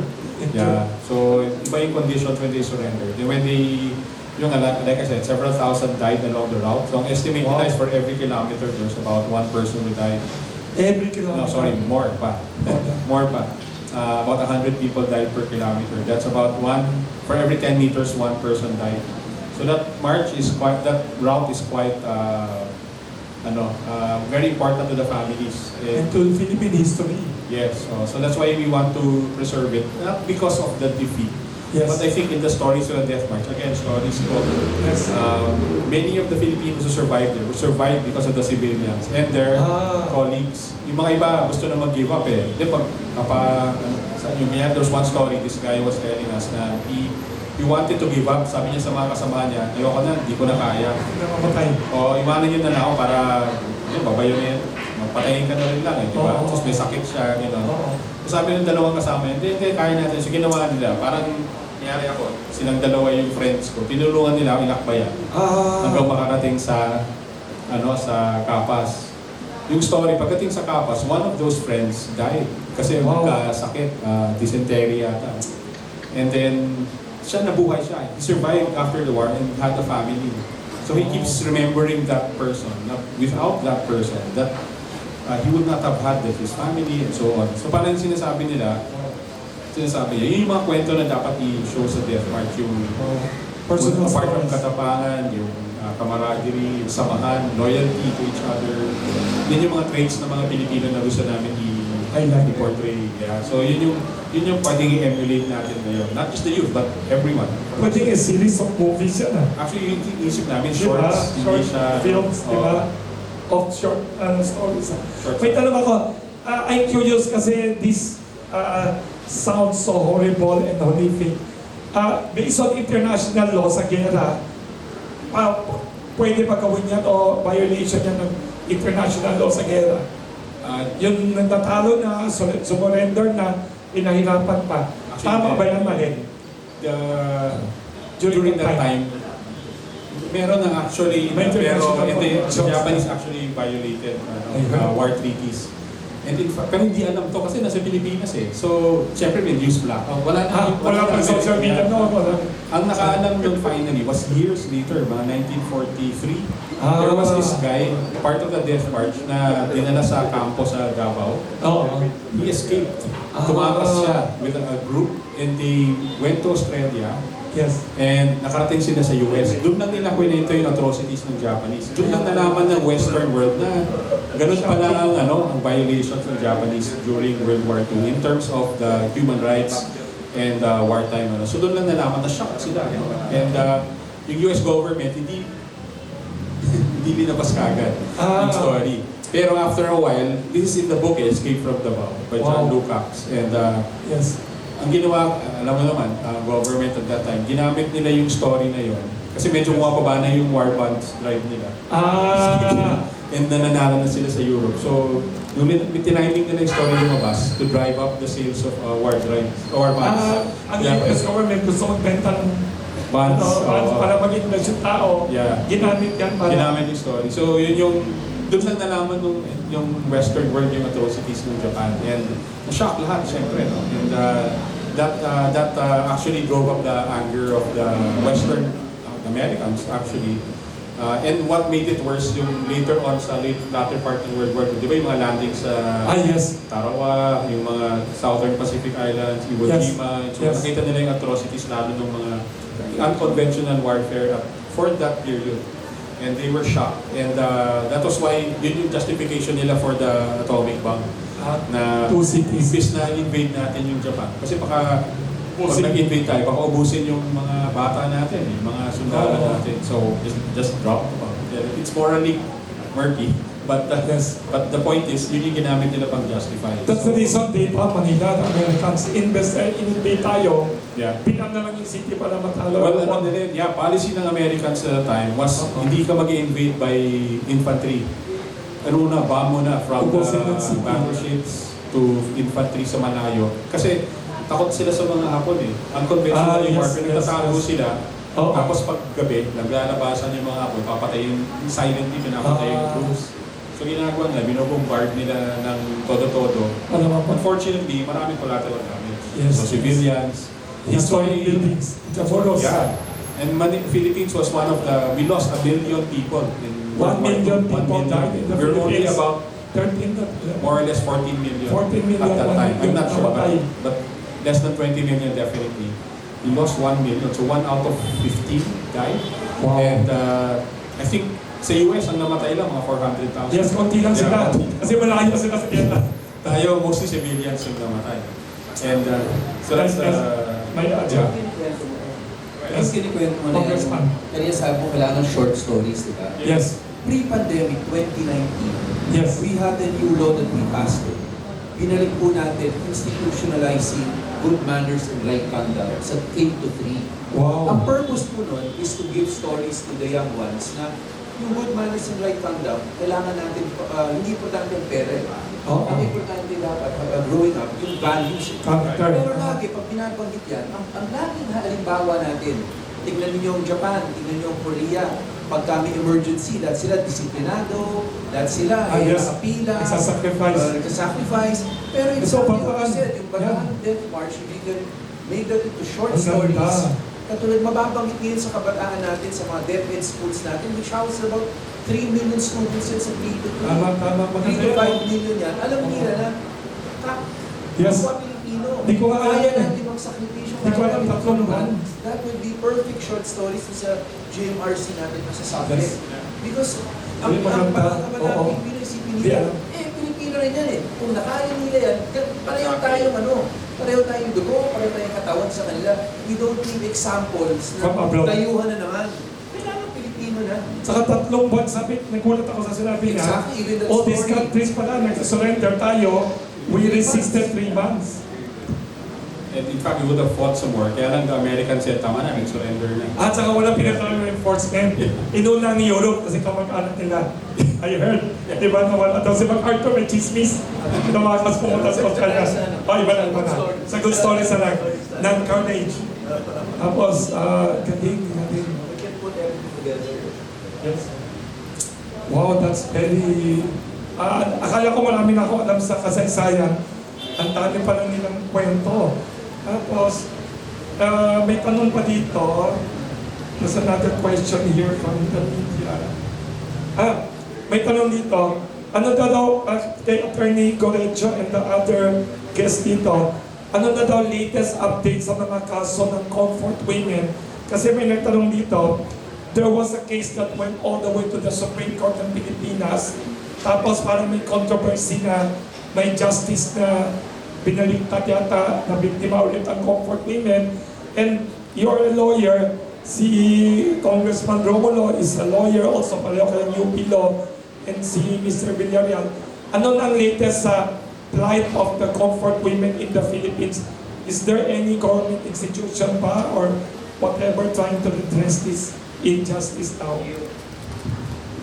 Yeah. So, iba yung conditions when they surrendered. And when they, like I said, several thousand died along the route. So, ang estimate nila is for every kilometer, there's about 1 person who died. Every kilometer? No, sorry, more pa. More pa. About 100 people died per kilometer. That's about for every 10 meters, 1 person died. So that route is quite, very important to the families. And to Philippine history. Yes, so that's why we want to preserve it, not because of the defeat, Yes. but I think in the stories of the Death March, again, stories told, Yes. many of the Filipinos who survived there, survived because of the civilians and their colleagues. Yung mga iba gusto na mag-give up Di ba, there's one story, this guy was telling us na he wanted to give up, sabi niya sa mga kasama niya, ayoko na, hindi ko na kaya. Nakamatay. Iwanan niyo na ako para, babayo na yan. Patayin ka na rin lang di ba? Oo. Tapos may sakit siya, Oo. Sabi ng dalawang kasama, hindi, kaya natin. So ginawa nila, parang nangyari ako, silang dalawa yung friends ko, tinulungan nila ako inakbayan hanggang makarating sa Kapas. Yung story, pagdating sa Kapas, one of those friends died kasi magkasakit, dysentery yata. And then, nabuhay siya. He survived after the war and had a family. So he keeps remembering that person. Without that person, he would not have had his family and so on. So parang sinasabi niya, yung mga kwento na dapat i-show sa Death March, yung Personal apart from stories. katapangan, yung camaraderie, samahan, loyalty to each other. Yan yung mga traits ng mga Pilipino na gusto namin Highlight. i-portray. Yeah. So yun yung pwedeng i-emulate natin ngayon. Not just the youth, but everyone. Pwede a series of movies yan ah. Actually, yung isip namin, Diba? shorts, hindi Short siya... films, Oo. diba? Of short stories. Short May tanong ako, I'm curious kasi this sounds so horrible and horrific. Based on international law sa gera, pwede ba gawin yan o violation yan ng international law sa gera? Yung natatalo na, sumurrender na, pinahirapan pa. Actually, Tama ba yan, mali? During that time, meron na actually, May pero international the conventions. Japanese actually violated Ayun. war treaties. And in fact, pero hindi alam to kasi nasa Pilipinas eh. So, syempre may news blackout. Wala pa social media, no? Wala. Ang nakaalam nun finally was years later, mga 1943. There was this guy, part of the death march na dinala sa kampo sa Davao. Oo. He escaped. Tumakas siya with a group and they went to Australia Yes. and nakarating sila sa US. Doon lang nila kwento yung atrocities ng Japanese. Doon lang nalaman ng Western world na ganun pala ang violations ng Japanese during World War II in terms of the human rights and wartime. So doon lang nalaman, na-shock sila. And yung US government, hindi linabas kagad yung story. Pero after a while, this is in the book, Escape from Davao by John Lukács. And Yes. ang ginawa, alam mo naman, government at that time, ginamit nila yung story na yon. Kasi medyo bumababa na yung war bonds drive nila. And nananalo na sila sa Europe. So, yung tiniming nila yung story lumabas to drive up the sales of war drives, war bonds. Ang US government gusto magbenta ng Bonds. bonds para mag-invest yung tao. Yeah. Ginamit yan para... Ginamit yung story. So, yun doon lang nalaman yung Western world yung atrocities ng Japan. And na-shock lahat, syempre. No? And that actually drove up the anger of the Western Americans, actually. And what made it worse, yung later on sa latter part ng World War II, di ba yung mga landings sa yes. Tarawa, yung mga Southern Pacific Islands, Iwo Jima. So Yes. nakita nila yung atrocities lalo ng mga unconventional warfare for that period. And they were shocked. And that was why yun yung justification nila for the atomic bomb. Na Two cities. imbis na invade natin yung Japan. Kasi pag nag-invade tayo, baka ubusin yung mga bata natin, yung mga sundalo natin. So just drop the bomb. It's morally murky. But the point is, yun yung ginamit nila pang justify. That's the reason they pa Manila, the Americans, invade tayo, Yeah. pinam na lang yung city para matalo. Well, ano din, policy ng Americans at the time was hindi ka mag-invade by infantry. Ano na, bomb mo na from battleships to infantry sa malayo. Kasi takot sila sa mga Hapon eh. Unconventional yung warfare, nagtatago sila. Tapos pag gabi, naglalabasan yung mga Hapon, papatayin silently, pinapatay yung troops. So ginagawa nila, binobombard nila ng todo-todo. Unfortunately, maraming collateral damage. Yes. So civilians, Historic buildings, the photos. yeah. And Philippines was one of we lost 1 million people. 1 million people died in the We're only Philippines. about 13, more or less 14 million, 14 million at that time. I'm not sure, namatay. but less than 20 million definitely. We lost 1 million, so 1 out of 15 died. Wow. And I think sa US ang namatay lang mga 400,000. Yes, konti lang sila. Kasi malayo sila sa Vietnam. Tayo, mostly civilians yung namatay. And so that's may adya. Yes. Kinikwento mo na yan. Congressman. Kaya sabi mo kailangan ng short stories, di ba? Yes. Pre-pandemic, 2019, Yes. we had a new law that we passed. Binalik po natin institutionalizing good manners and right conduct sa K to 3. Wow. Ang purpose po nun is to give stories to the young ones na yung good manners and right conduct, kailangan natin, hindi importante ang pera. Ang importante dapat, growing up, yung values. Character. Pero lagi, pag pinabanggit yan, ang laging halimbawa natin, tignan niyo yung Japan, tignan niyo yung Korea, pag kami emergency, dahil sila disiplinado, dahil sila nakapila, nagsasacrifice. Pero yung yung Bataan Death March, made that into short stories. Katulad, mababanggit ngayon sa kabataan natin, sa mga DepEd schools natin, which house about 3 million students yan sa grade 2. 3 to 5 million yan. Alam nila na, kapwa Pilipino, kaya natin magsakripisyo. Di ko alam, tatlo naman. That would be perfect short stories sa GMRC natin na sa subject. Because, ang kabataan Pilipino, isipin nila, Pilipino rin yan eh. Kung nakaya nila yan, pareho tayong pareho tayong dugo, pareho tayong katawan sa kanila. We don't need examples na From abroad. dayuhan na naman. Kailangan Pilipino na. Saka 3 buwan, nagulat ako sa sinabi niya. Exactly, even that All these story. countries pala, nag-surrender tayo, we resisted 3 months. And in fact, we would have fought some more. Kaya lang the Americans said, tama na, surrender na. At saka walang pinatawag ng enforcement. Inuna ni Europe kasi kamag-anak nila. I heard. Di ba, nawala daw si MacArthur, may chismis. Tumakas pumunta sa Australia. Iba na. Sa good stories na lang. Non-carnage. Tapos, galing. We can put everything together. Yes. Wow, that's very... akala ko marami na ako alam sa kasaysayan. Ang dami pa lang nilang kwento. Tapos, may tanong pa dito. There's another question here from the media. May tanong dito. Ano daw kay Attorney Gorecho and the other guests dito, ano daw latest update sa mga kaso ng comfort women? Kasi may nagtanong dito, there was a case that went all the way to the Supreme Court ng Pilipinas. Tapos parang may controversy na may justice na binaliktad yata na biktima ulit ang comfort women. And you're a lawyer, si Congressman Romulo is a lawyer also, pareho kayong UP Law, and si Mr. Villarreal. Ano nang latest sa plight of the comfort women in the Philippines? Is there any government institution pa or whatever trying to redress this injustice now?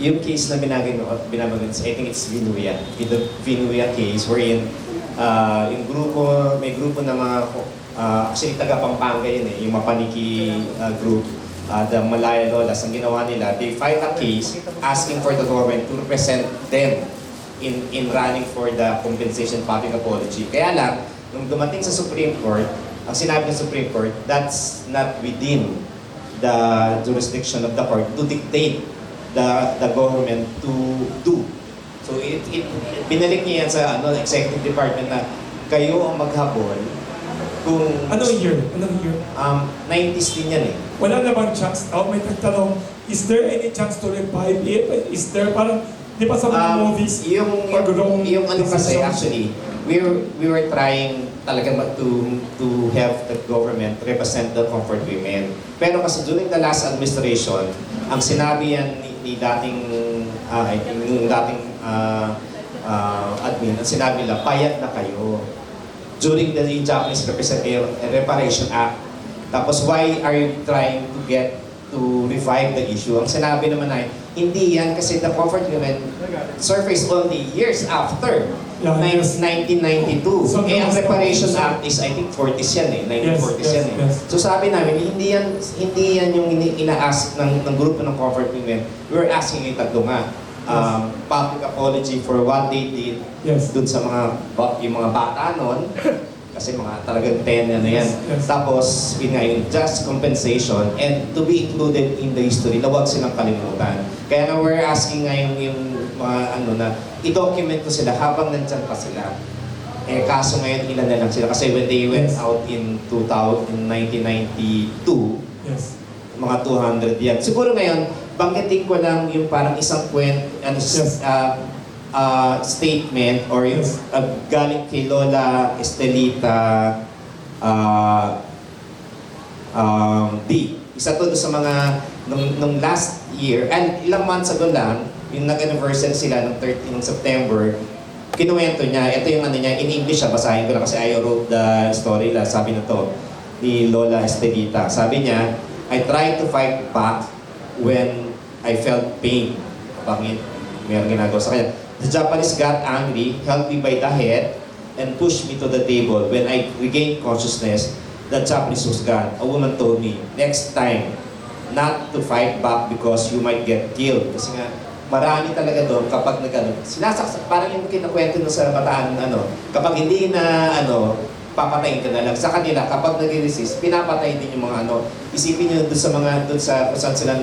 Yung case na binabanggit, I think it's Vinuya. The Vinuya case wherein may grupo na mga, actually taga Pampanga yun eh, yung Mapaniki group, the Malaya Lolas, ang ginawa nila, they filed a case asking for the government to represent them in running for the compensation public apology. Kaya lang, nung dumating sa Supreme Court, ang sinabi ng Supreme Court, that's not within the jurisdiction of the court to dictate the government to do. So binalik niya yan sa executive department na kayo ang maghabol kung... Anong year? 90s din yan eh. Wala na bang chance now? May nagtanong, is there any chance to revive it? Is there parang, di ba sa mga movies, Yung ano kasi actually, we were trying talaga to have the government represent the comfort women. Pero kasi during the last administration, ang sinabi yan ni dating admin, ang sinabi nila, payag na kayo. During the Japanese Reparation Act. Tapos, why are you trying to get to revive the issue? Ang sinabi naman ay, hindi yan kasi the comfort women surfaced only years after 1992. So, ang Reparation Act is, I think, 40s yan eh. 1940s yan eh. Yes. So sabi namin, hindi yan yung ina-ask ng grupo ng comfort women. We were asking yung tatlo nga. Public apology for what they did dun sa yung mga bata noon. Kasi mga talagang 10 yan. Yes. Tapos, yun nga, yung just compensation and to be included in the history na huwag silang kalimutan. Kaya na we're asking ngayon yung mga na i-document ko sila habang nandyan pa sila. Eh, kaso ngayon ilan na lang sila. Kasi when they went out in 1992, mga 200 yan. Siguro ngayon, banggitin ko lang yung parang isang statement or yung galing kay Lola Estelita D. Isa to sa mga nung last year, and ilang months ago lang, yung nag-anniversary sila ng 13 September, kinuwento niya, ito yung niya, in English basahin ko lang kasi I wrote the story lang, sabi na to ni Lola Estelita. Sabi niya, I tried to fight back when I felt pain. Pangit, mayroong ginagawa sa kanya. The Japanese got angry, held me by the head, and pushed me to the table. When I regained consciousness, the Japanese was gone. A woman told me, next time, not to fight back because you might get killed. Kasi nga, marami talaga doon kapag sinasaksak, parang yung kinakwento sa bataan, kapag hindi na, papatayin ka na lang. Sa kanila, kapag nag-resist, pinapatay din yung mga isipin nyo doon sa kung saan sila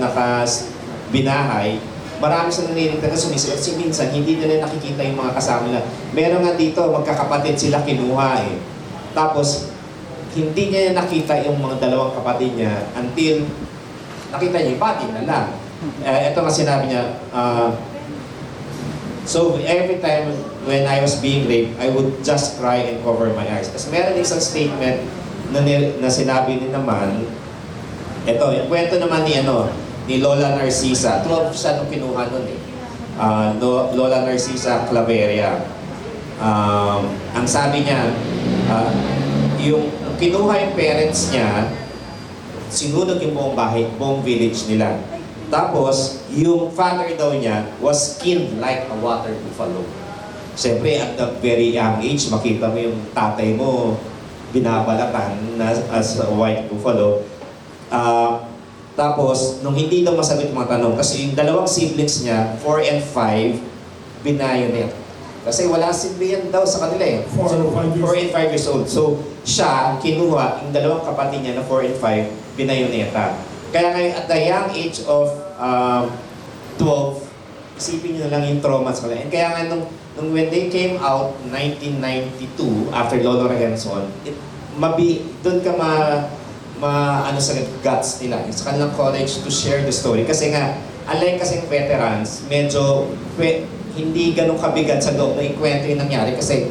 binahay, marami sa naninig na sumisit. Kasi minsan, hindi nila nakikita yung mga kasama nila. Meron nga dito, magkakapatid sila kinuha eh. Tapos, hindi niya nakita yung mga dalawang kapatid niya until nakita niya yung body na lang. Ito nga sinabi niya, so every time when I was being raped, I would just cry and cover my eyes. Kasi meron isang statement na sinabi ni naman, ito, yung kwento naman ni Lola Narcisa. 12 siya nung kinuha nun eh. Lola Narcisa Claveria. Ang sabi niya, yung kinuha yung parents niya, sinunod yung buong bahay, buong village nila. Tapos, yung father daw niya was skinned like a water buffalo. Siyempre, at a very young age, makita mo yung tatay mo binabalatan as a white buffalo. Tapos, nung hindi daw masagot mga tanong, kasi yung dalawang siblings niya, 4 and 5, binayonet. Kasi wala sibling daw sa kanila eh. 4 and 5 years old. So, siya, kinuha, yung dalawang kapatid niya na 4 and 5, binayoneta. Kaya ngayon, at the young age of 12, isipin niyo na lang yung trauma sa kanila. And kaya nga, nung when they came out, 1992, after Lolo Rehenson, doon ka ano sa guts nila, sa kanilang college to share the story. Kasi nga, unlike kasing veterans, medyo hindi ganun kabigat sa loob na ikwento yung nangyari kasi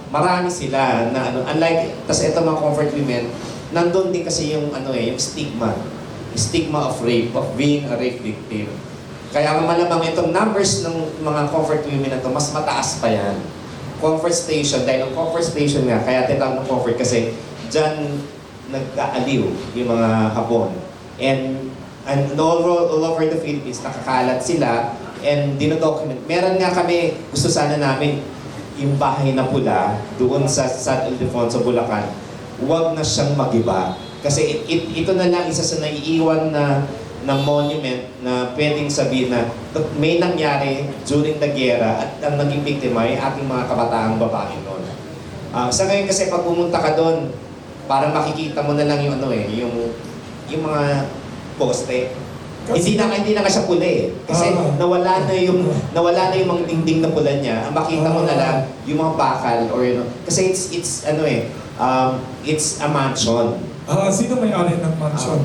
marami sila na unlike, tas ito mga comfort women, nandun din kasi yung yung stigma of rape, of being a rape victim. Kaya malamang itong numbers ng mga comfort women na to, mas mataas pa yan. Comfort station, dahil ang comfort station nga, kaya tinatawag ng comfort kasi dyan nag-aaliw yung mga Hapon. And all over the Philippines, nakakalat sila and dinodocument. Meron nga kami, gusto sana namin, yung bahay na pula doon sa San Ildefonso, Bulacan, huwag na siyang magiba. Kasi ito na lang isa sa naiiwan na monument na pwedeng sabihin na may nangyari during the gera at ang naging biktima ay ating mga kabataang babae noon. Sa ngayon kasi pag pumunta ka doon, parang makikita mo na lang yung yung mga poste. Hindi na siya pula eh. Kasi nawala na yung mga dingding na pula niya. Ang makita mo na lang yung mga bakal or kasi it's a mansion. Sino may-ari ng mansion?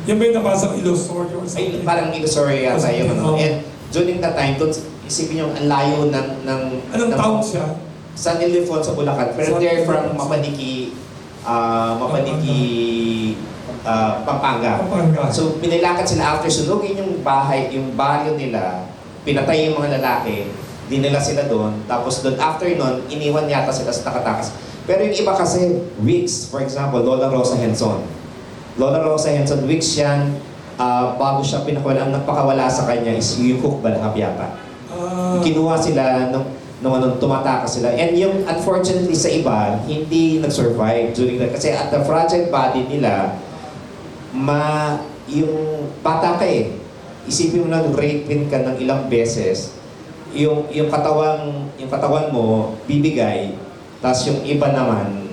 Yung may nabasang illusorio or something? Ay, parang illusorio yata yung And during that time, isipin yung ang layo ng Anong town siya? San Ildefonso, Bulacan. Pero they're from Mapaniki, Pampanga. So, pinilakad sila after sunugin yung bahay, yung baryo nila, pinatay yung mga lalaki, dinala sila doon, tapos doon after nun, iniwan yata sila sa takatakas. Pero yung iba kasi, weeks, for example, Lola Rosa Henson. Lola Rosa Henson, weeks yan, bago siya pinakawala, ang nagpakawala sa kanya is yung Cook Balahap yata. Kinuha sila nung tumatakas sila. And yung unfortunately sa iba, hindi nag-survive during that. Kasi at the fragile body nila, yung bata ka eh. Isipin mo na rapin ka ng ilang beses, yung katawan mo bibigay, tapos yung iba naman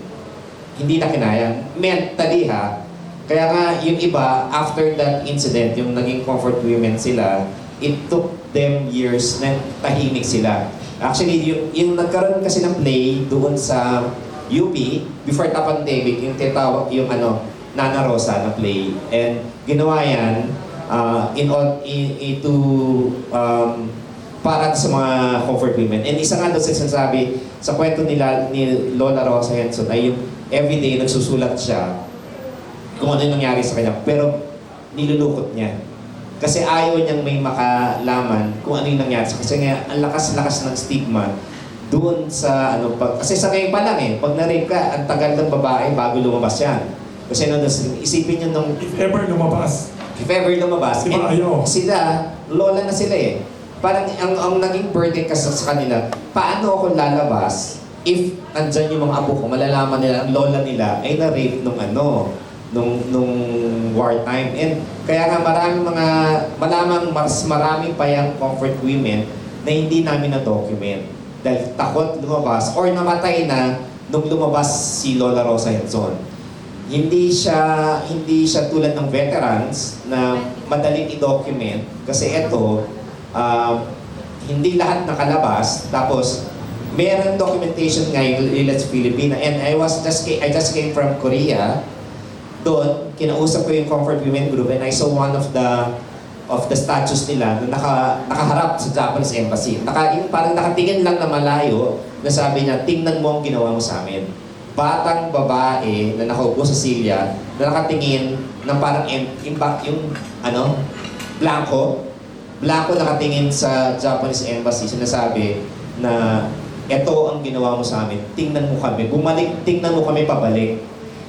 hindi na kinaya. Mentally ha. Kaya nga yung iba, after that incident, yung naging comfort women sila, it took them years na tahimik sila. Actually, yung nagkaroon kasi ng play doon sa UP, before the pandemic, yung tinatawag yung Nana Rosa na play. And ginawa yan para sa mga comfort women. And isa nga doon sa sinasabi, sa kwento nila ni Lola Rosa Henson ay yung everyday nagsusulat siya kung ano yung nangyari sa kanya. Pero nilulukot niya. Kasi ayaw niyang may makalaman kung ano yung nangyari. Kasi nga, ang lakas-lakas ng stigma doon sa kasi sa ngayon pa lang eh, pag na-rape ka, ang tagal ng babae bago lumabas yan. Kasi isipin niyo nung... If ever lumabas. Diba, sila, lola na sila eh. Parang ang naging burden kasi sa kanila, paano ako lalabas if andyan yung mga apo ko, malalaman nila, ang lola nila ay na-rape nung wartime. And kaya nga marami pa yung comfort women na hindi namin na-document. Dahil takot lumabas or namatay na nung lumabas si Lola Rosa Henson. Hindi siya tulad ng veterans na madaling i-document kasi ito, hindi lahat nakalabas. Tapos, meron documentation ngayon sa Philippine. And I just came from Korea. Doon, kinausap ko yung comfort women group and I saw one of the of the statues nila na nakaharap sa Japanese embassy. Yung parang nakatingin lang na malayo na sabi niya, tingnan mo ang ginawa mo sa amin. Batang babae na nakaupo sa silya na nakatingin ng parang blanco nakatingin sa Japanese embassy, sinasabi na ito ang ginawa mo sa amin, tingnan mo kami, tingnan mo kami pabalik.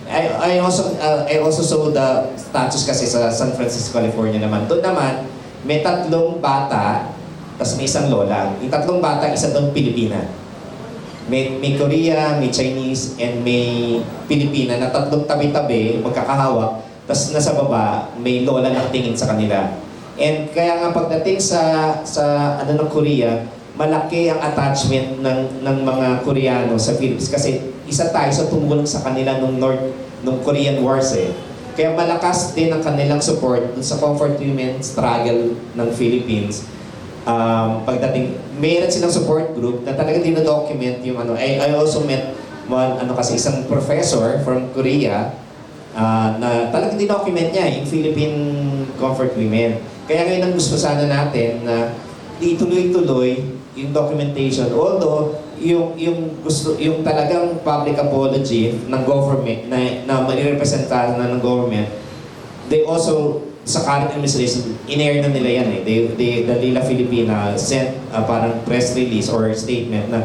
I also saw the statues kasi sa San Francisco, California naman. Doon naman, may 3 bata, tapos may isang lola. Yung 3 bata, isa doon Pilipina. May Korea, may Chinese, and may Pilipina na 3 tabi-tabi, magkakahawak. Tapos nasa baba, may lola na tingin sa kanila. And kaya nga pagdating sa ng Korea, malaki ang attachment ng mga Koreano sa Philippines kasi isa tayo sa tumulong sa kanila nung Korean Wars eh. Kaya malakas din ang kanilang support dun sa comfort women struggle ng Philippines. Pagdating, mayroon silang support group na talagang dino-document yung I also met isang professor from Korea na talagang dinocument niya yung Philippine comfort women. Kaya ngayon ang gusto sana natin na ituloy-tuloy yung documentation, although yung talagang public apology ng government na marirepresentahan na ng government, they also sa current administration in-air na nila yan eh. The Lila Filipina sent parang press release or statement na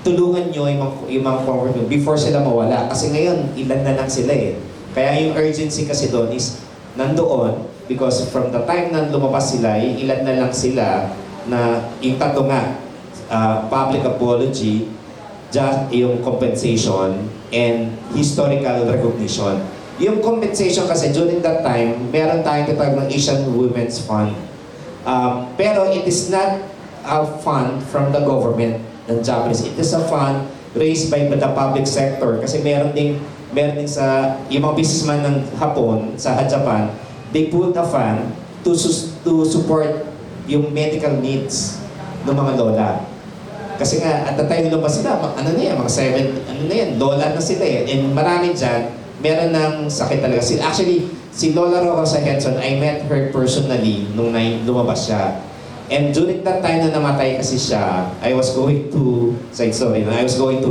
tulungan nyo yung mga comfort before sila mawala kasi ngayon ilan na lang sila eh. Kaya yung urgency kasi doon is nandoon because from the time na lumabas sila, ilan na lang sila na yung tato nga, public apology, just yung compensation, and historical recognition. Yung compensation kasi during that time, meron tayong tatawag ng Asian Women's Fund. Pero it is not a fund from the government ng Japanese. It is a fund raised by the public sector. Kasi meron din sa yung mga businessman ng Hapon, sa Japan, they put a fund to support yung medical needs ng mga lola. Kasi nga, at the time lumabas sila, mga 7, lola na sila eh. And marami dyan, meron ng sakit talaga. Actually, si Lola Rosa Henson, I met her personally nung lumabas siya. And during that time na namatay kasi siya, I was going to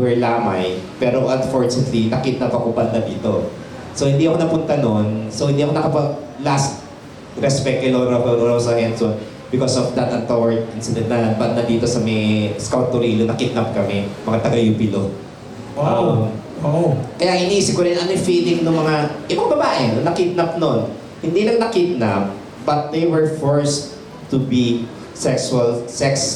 her lamay, pero unfortunately, nakidnap ako banda dito. So hindi ako napunta noon, so hindi ako last respect kay Lola Rosa Henson because of that untoward incident na banda dito sa may Scout Torilo, nakidnap kami, mga taga-Yupilo. Wow. Kaya iniisip ko rin, ano yung feeling ng mga ibang babae na nakidnap noon. Hindi lang nakidnap, but they were forced to be sex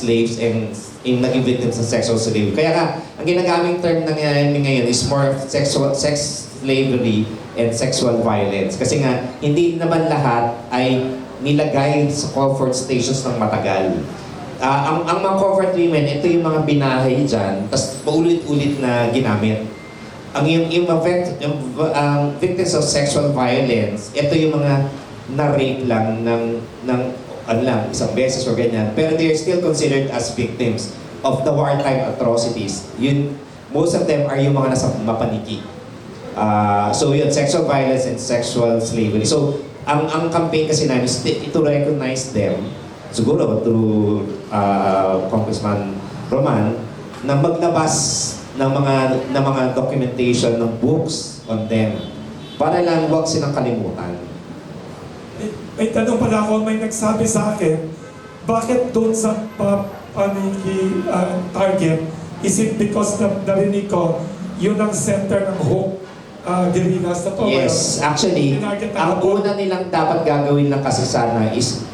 slaves and naging victims ng sexual slavery. Kaya nga, ang ginagaming term nangyayari ngayon is more of sex slavery and sexual violence. Kasi nga, hindi naman lahat ay nilagay sa comfort stations ng matagal. Ang mga comfort women, ito yung mga binahay dyan, tapos paulit-ulit na ginamit. Yung victims of sexual violence, ito yung mga na-rape lang ng isang beses or ganyan. Pero they are still considered as victims of the wartime atrocities. Most of them are yung mga nasa mapaniki. So yun, sexual violence and sexual slavery. So, ang campaign kasi namin is to recognize them, siguro through Congressman Roman, na maglabas ng mga documentation ng books on them para lang huwag silang kalimutan. May tanong pala ako, may nagsabi sa akin, bakit doon sa paniki target, is it because narinig ko, yun ang center ng hope guerrillas na to? Yes, actually, ang una nilang dapat gagawin lang kasi sana is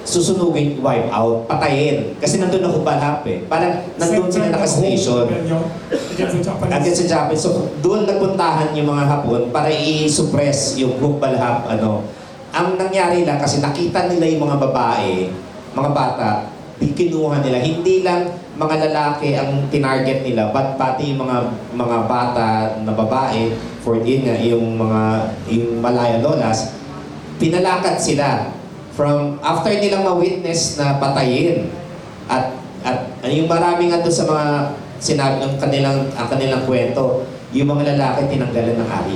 susunugin, wipe out, patayin. Kasi nandun ako balap eh. Parang nandun sila naka-station. Against sa Japanese. So doon nagpuntahan yung mga Hapon para i-suppress yung group balhap. Ang nangyari lang kasi nakita nila yung mga babae, mga bata, kinuha nila. Hindi lang mga lalaki ang tinarget nila, but pati yung mga bata na babae, yung Malaya Lolas, pinalakad sila. After nilang ma-witness na patayin at yung maraming doon sa mga sinabi ng kanilang kwento, yung mga lalaki tinanggalan ng ari.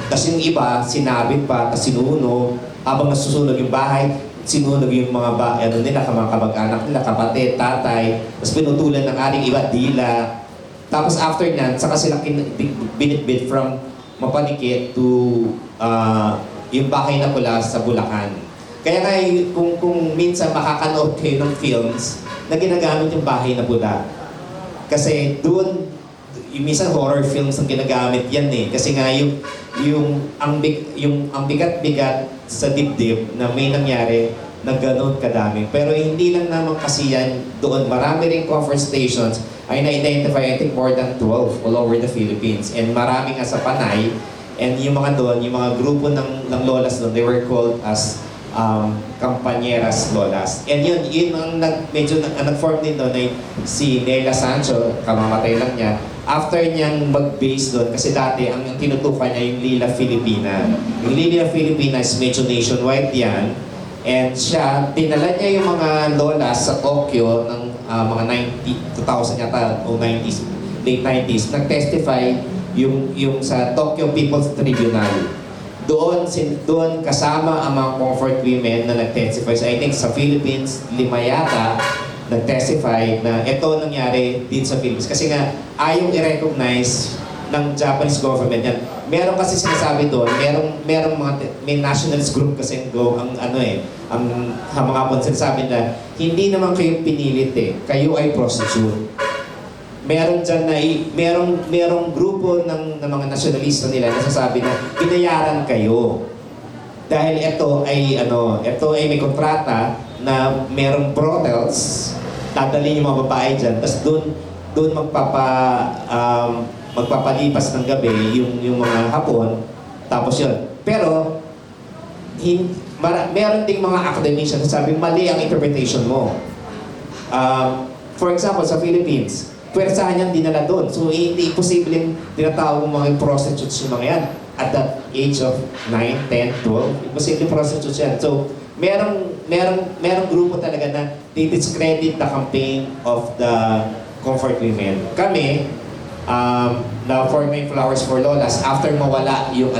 Tapos yung iba, sinabit pa, tapos sinunog, habang nasusunog yung bahay, sinunog yung mga nila, mga kamag-anak nila, kapatid, tatay, tapos pinutulan ng ating iba, dila. Tapos after nyan, saka sila binitbit from Mapanikit to yung Bakay na Pula sa Bulacan. Kaya nga kung minsan makakanood kayo ng films na ginagamit yung Bahay na Pula. Kasi doon, minsan horror films ang ginagamit yan eh. Kasi nga ang bigat-bigat sa dibdib na may nangyari na gano'n kadami. Pero hindi lang naman kasi yan doon. Marami ring comfort stations ay na-identify, I think more than 12 all over the Philippines. And marami nga sa Panay. And yung mga doon, yung mga grupo ng lolas doon, they were called as Campañeras Lolas. And yun ang medyo nag-form din doon ay si Nela Sancho, kamamatay lang niya. After niyang mag-base doon, kasi dati ang tinutukan niya yung Lila Filipina. Yung Lila Filipina is medyo nationwide yan. And siya, dinala niya yung mga lolas sa Tokyo ng mga 2000 yata o 90s, late 90s. Nag-testify yung sa Tokyo People's Tribunal. Doon kasama ang mga comfort women na nag-testify. So I think sa Philippines, 5 yata nag-testify na ito nangyari din sa Philippines. Kasi nga, ayaw i-recognize ng Japanese government yan. Meron kasi sinasabi doon, may nationalist group kasi ang mga sinasabi na hindi naman kayo pinilit eh, kayo ay prostitute. Meron dyan na merong grupo ng mga nasyonalista nila na sasabi na binayaran kayo. Dahil ito ay may kontrata na merong brothels, dadalhin yung mga babae dyan, tapos doon magpapalipas ng gabi yung mga Hapon, tapos yun. Pero, meron ding mga academicians na sabi, mali ang interpretation mo. For example, sa Philippines, pwersahan niyang dinala doon. So, hindi posibleng tinatawag ng mga prostitutes yung mga yan. At the age of 9, 10, 12, posibleng prostitutes yan. So, merong grupo talaga na they discredit the campaign of the comfort women. Kami, the Forming Flowers for Lolas, after mawala yung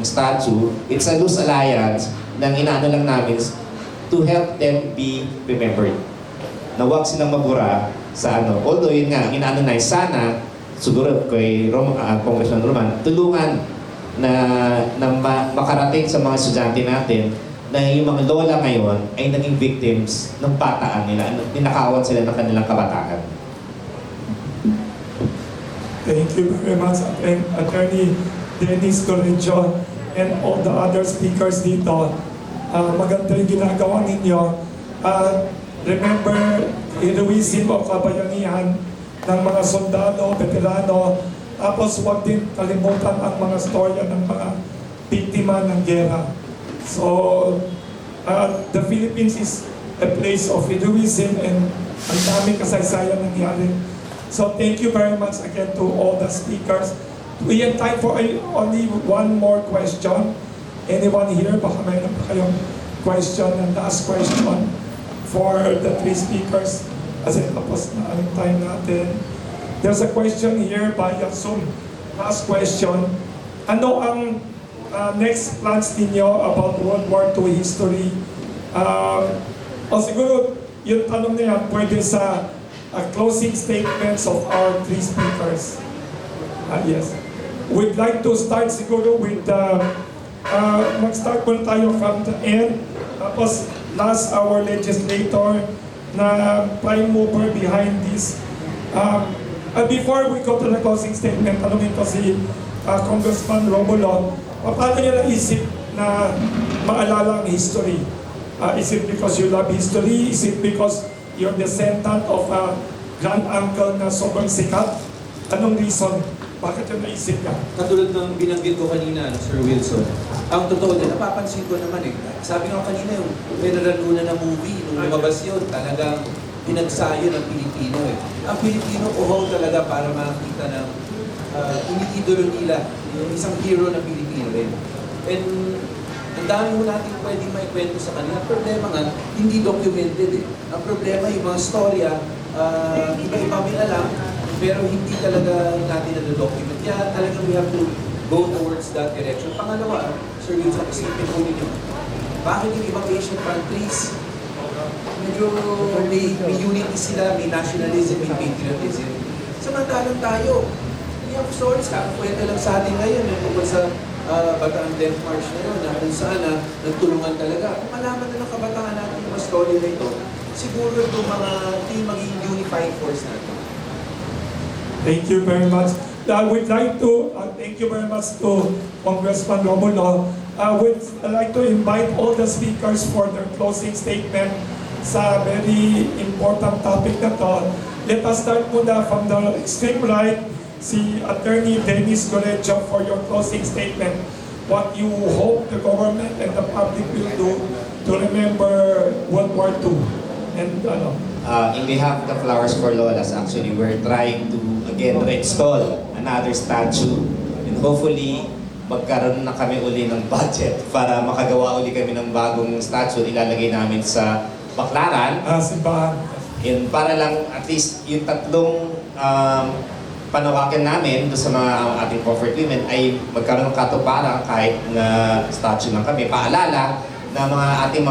statue, it's a loose alliance ng inaano lang namin to help them be remembered. Na huwag silang mabura sa Although yun nga, inaano na sana, siguro kay Congressman Roman, tulungan na makarating sa mga estudyante natin na yung mga lola ngayon ay naging victims ng bataan nila, ninakawan sila ng kanilang kabataan. Thank you very much, Attorney Dennis Corregion and all the other speakers dito. Maganda yung ginagawa ninyo. Remember, heroism o kabayanihan ng mga sundalo, veterano, tapos huwag din kalimutan ang mga storya ng mga biktima ng gera. So, the Philippines is a place of heroism and ang daming kasaysayan nangyari. So thank you very much again to all the speakers. We have time for only one more question. Anyone here? Baka mayroon pa kayong question and last question for the 3 speakers. Kasi tapos na ang time natin. There's a question here by Zoom. Last question. Ano ang next plans ninyo about World War II history? O siguro, yung tanong niya pwede sa closing statements of our 3 speakers. Yes. We'd like to start siguro with mag-start muna tayo from the end. Tapos last our legislator na prime mover behind this. Before we go to the closing statement, tanungin ko si Congressman Romulo, paano niya naisip na maalala ang history? Is it because you love history? Is it because you're descendant of a grand-uncle na sobrang sikat? Anong reason? Bakit yung naisip ka? Katulad ng binanggit ko kanina, Sir Wilson, ang totoo din, napapansin ko naman sabi nga kanina yung General Luna na movie, nung lumabas yun, talagang pinagsayo ng Pilipino Ang Pilipino, talaga para makita ng iniidolo nila, yung isang hero na Pilipino rin. And ang dami mo natin pwedeng maikwento sa kanila. Ang problema nga, hindi documented Ang problema, yung mga storya, iba-iba may alam, pero hindi talaga natin na-document. Kaya talagang we have to go towards that direction. Pangalawa, Sir Wilson, isipin po ninyo, Bakit yung ibang Asian countries? Medyo may unity sila, may nationalism, may patriotism. Samantalang tayo, we have stories, kakakwento lang sa atin ngayon, yung tungkol sa Bataan Death March na yun, na kung saan nagtulungan talaga. Kung malaman na ng kabataan natin yung mga story na ito, siguro itong mga team maging unified force natin. Thank you very much. I would like to thank you very much to Congressman Romulo. I would like to invite all the speakers for their closing statement sa very important topic na to. Let us start muna from the extreme right, si Attorney Dennis Gorecho for your closing statement. What you hope the government and the public will do to remember World War II. And In behalf of the Flowers for Lolas, actually, we're trying to, again, reinstall another statue. And hopefully, magkaroon na kami uli ng budget para makagawa uli kami ng bagong statue. Ilalagay namin sa Baclaran. simbahan. And para lang, at least, yung tatlong panawakan namin doon sa mga ating comfort women ay magkaroon ng katuparan kahit na statue lang kami. Paalala na mga ating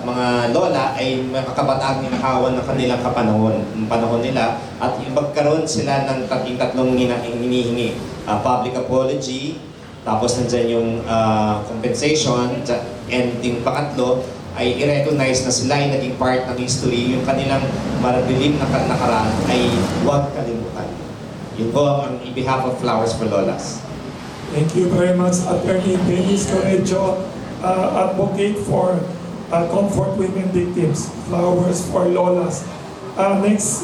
mga lola ay mga kabataan nakawan ng kanilang panahon nila at magkaroon sila ng tatlong hinihingi. Public apology, tapos nandyan yung compensation, and yung pangatlo ay i-recognize na sila ay naging part ng history, yung kanilang maradilim na nakaraan ay huwag kalimutan. Yun po ang in behalf of Flowers for Lolas. Thank you very much, Attorney Dennis Gorecho, advocate for comfort women victims, Flowers for Lolas. Next,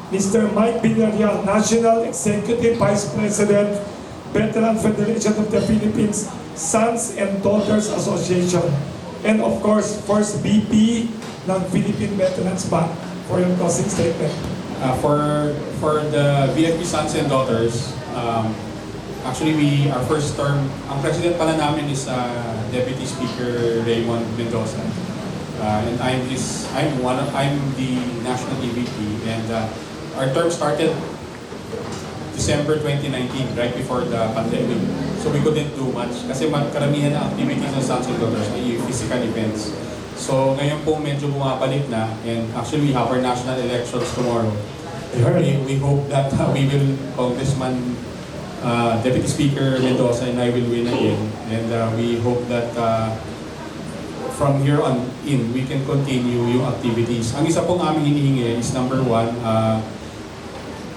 Mr. Mike Villarreal, National Executive Vice President, Veteran Federation of the Philippines, Sons and Daughters Association. And of course, first VP ng Philippine Veterans Bank for your closing statement. For the VFP Sons and Daughters, actually our first term, ang president pala namin is Deputy Speaker Raymond Mendoza. And I'm the national EVP, and our term started December 2019, right before the pandemic. So we couldn't do much kasi karamihan na activities ng Sons and Daughters ay physical events. So ngayon po medyo bumabalik na, and actually we have our national elections tomorrow. We hope that we will, Congressman Deputy Speaker Mendoza and I will win again, and we hope that from here on in, we can continue yung activities. Ang isa pong aming hinihingi is number one,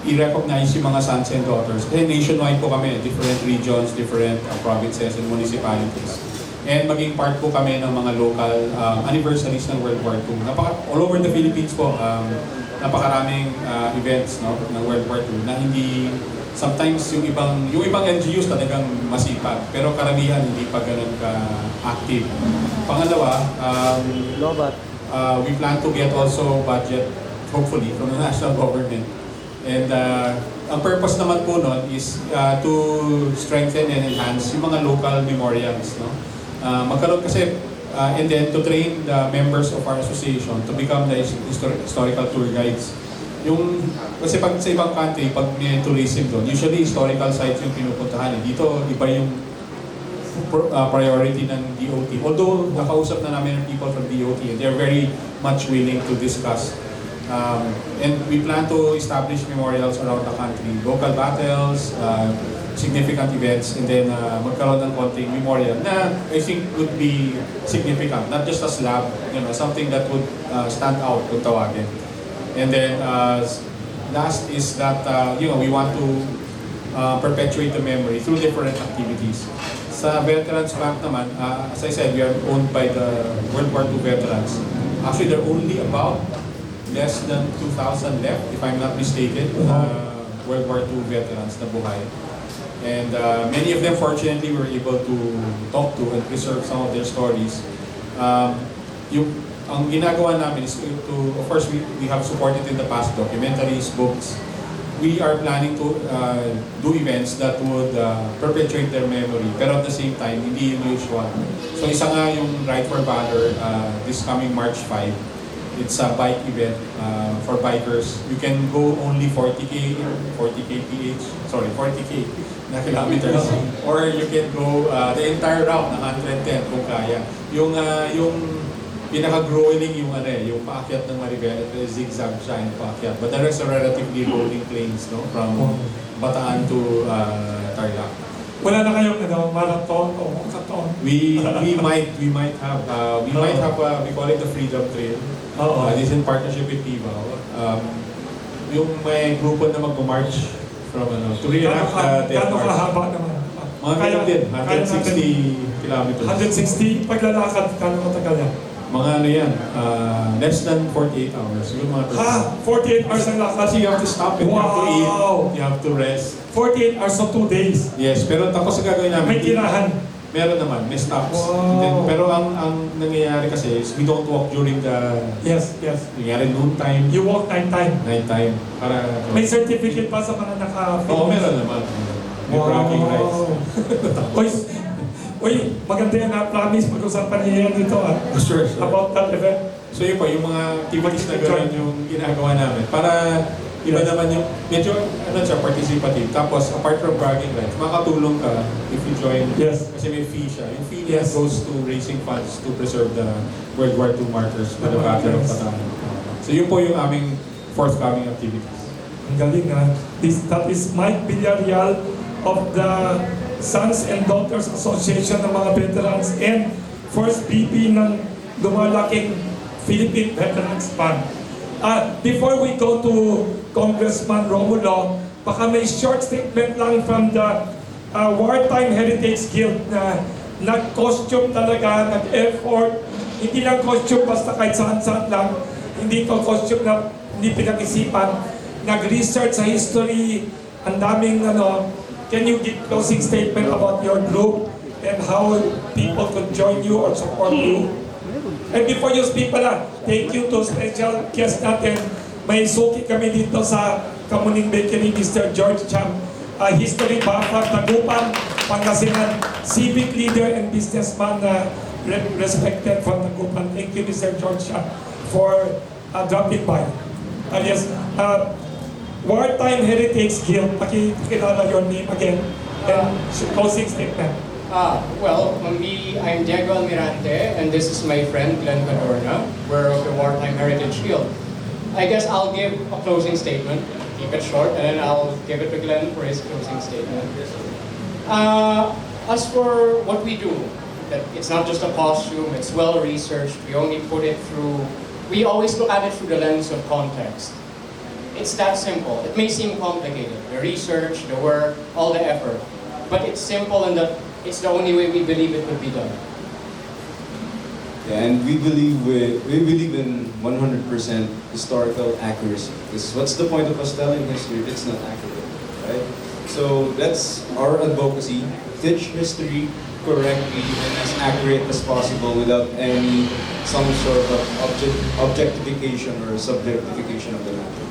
i-recognize yung mga sons and daughters. Kasi nationwide po kami, different regions, different provinces and municipalities. And maging part po kami ng mga local anniversaries ng World War II. All over the Philippines po, napakaraming events, no, ng World War II na hindi, sometimes yung ibang NGOs talagang masipag, pero karamihan hindi pa ganun ka-active. Pangalawa, we plan to get also budget, hopefully, from the national government. And ang purpose naman po nun is to strengthen and enhance yung mga local memorials, no? Magkaroon kasi, and then to train the members of our association to become the historical tour guides. Kasi pag sa ibang country, pag may tourism doon, usually historical sites yung pinupuntahan. Dito, iba yung priority ng DOT. Although, nakausap na namin ng people from DOT, and they're very much willing to discuss. And we plan to establish memorials around the country. Local battles, significant events, and then magkaroon ng konting memorial na I think would be significant. Not just a slab, something that would stand out kung tawagin. And then last is that we want to perpetuate the memory through different activities. Sa Veterans Bank naman, as I said, we are owned by the World War II veterans. Actually, there are only about less than 2,000 left, if I'm not mistaken, World War II veterans na buhay. And many of them, fortunately, were able to talk to and preserve some of their stories. Ang ginagawa namin is to, of course, we have supported in the past documentaries, books. We are planning to do events that would perpetuate their memory, pero at the same time, hindi yung usual. So isa nga yung Ride for Valor this coming March 5. It's a bike event for bikers. You can go only 40K PH, 40K na kilometers. Or you can go the entire route na 110 kung kaya. Yung pinaka-grueling yung yung paakyat ng Maribel, zigzag siya yung paakyat. But the rest are relatively rolling plains, no? From Bataan to Tarlac. Wala na kayong marathon o hackathon? We might have we call it the Freedom Trail. This is in partnership with Tibao. Yung may grupo na mag-march from to reenact the death Gano'ng march. kahaba naman? Mga ganun din, 160 kilometers. 160? Paglalakad, gano'ng matagal yan? Mga yan, less than 48 hours. Yung mga 48 hours ang lakad? Kasi you have to stop and you have to eat, you have to rest. 48 hours so 2 days? Yes, pero tapos ang gagawin namin, May tirahan? meron naman, may stops. Wow. Then, pero ang nangyayari kasi is we don't walk during the Yes. nangyayari noon time, You walk 9 time? night time. Para, May certificate pa sa mga Oo, meron naman. May bragging rights. Uy, maganda yan na promise, mag-usapan niya yan dito Sure. about that event. So yun po, yung mga activities na gano'n yung ginagawa namin. Para iba naman yung, medyo siya, participative. Tapos apart from bragging rights, makakatulong ka if you join. Yes. Kasi may fee siya. Yung fee niya Yes. goes to raising funds to preserve the World War II martyrs for the Battle of Bataan. So yun po yung aming forthcoming activities. Ang galing that is Mike Villarreal of the Sons and Daughters Association ng mga veterans and first VP ng lumalaking Philippine Veterans Fund. Before we go to Congressman Romulo, baka may short statement lang from the Wartime Heritage Guild na nag-costume talaga, nag-effort. Hindi lang costume basta kahit saan-saan lang. Hindi to costume na hindi pinag-isipan. Nag-research sa history, ang daming Can you give closing statement about your group and how people could join you or support you? And before you speak pala, thank you to special guest natin. May suki kami dito sa Kamuning Bakery, Mr. George Cham. History buff, Tagupan, Pangasinan, civic leader and businessman na respected from Tagupan. Thank you, Mr. George Cham, for dropping by. Yes, Wartime Heritage Guild, pakilala your name again and closing statement. Well, me, I'm Diego Almirante, and this is my friend Glenn Cadorna. We're of the Wartime Heritage Guild. I guess I'll give a closing statement, keep it short, and then I'll give it to Glenn for his closing statement. As for what we do, that it's not just a costume, it's well researched. We only put it through, we always look at it through the lens of context. It's that simple. It may seem complicated, the research, the work, all the effort, but it's simple and that it's the only way we believe it could be done. Yeah, and we believe in 100% historical accuracy. Because what's the point of us telling history if it's not accurate, right? So that's our advocacy: teach history correctly and as accurate as possible without some sort of objectification or subjectification of the matter.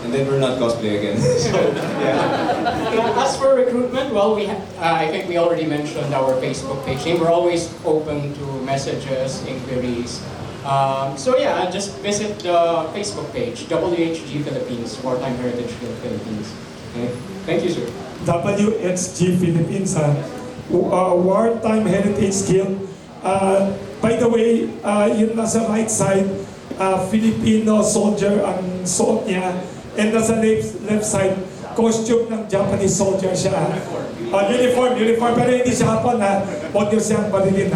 And then we're not cosplay again. So, yeah. As for recruitment, well, I think we already mentioned our Facebook page. We're always open to messages, inquiries. So yeah, just visit the Facebook page, WHG Philippines, Wartime Heritage Guild Philippines. Okay. Thank you, sir. WHG Philippines, Wartime Heritage Guild. By the way, yung nasa right side, Filipino soldier ang suot niya. And nasa left side, costume ng Japanese soldier siya. Uniform, pero hindi siya Hapon Huwag niyo siyang barilin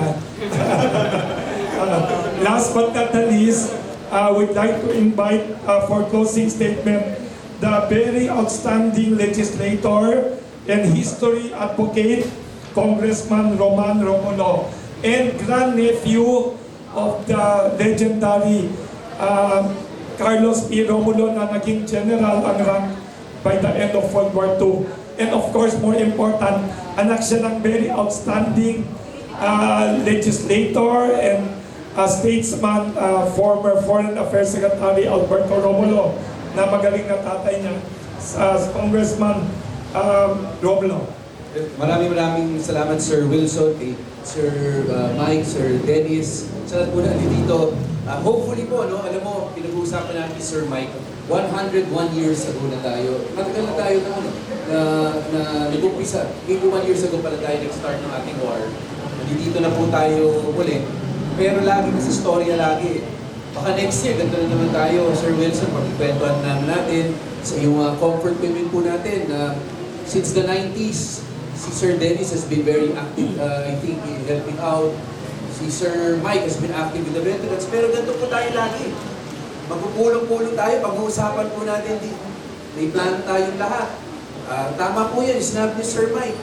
Last but not the least, we'd like to invite for closing statement the very outstanding legislator and history advocate, Congressman Roman Romulo, and grandnephew of the legendary Carlos P. Romulo na naging general ang rank by the end of World War II. And of course, more important, anak siya ng very outstanding legislator and statesman, former Foreign Affairs Secretary Alberto Romulo, na magaling na tatay niya, Congressman Romulo. Maraming salamat Sir Wilson, kay Sir Mike, Sir Dennis, sa lahat po na dito. Hopefully po, alam mo, pinag-uusapan natin Sir Mike, 101 years ago na tayo. Matagal na tayo na na nag-umpisa. 81 years ago pala tayo nag-start ng ating war. Dito na po tayo muli. Pero lagi kasi storya lagi. Baka next year, ganito na naman tayo, Sir Wilson, pagkikwentuhan natin sa yung comfort women po natin. Since the 90s, si Sir Dennis has been very active, I think, in helping out. Si Sir Mike has been active with the veterans. Pero ganito po tayo lagi. Magpupulong-pulong tayo, pag-uusapan po natin dito. May plan tayong lahat. Tama po yan, sinabi ni Sir Mike.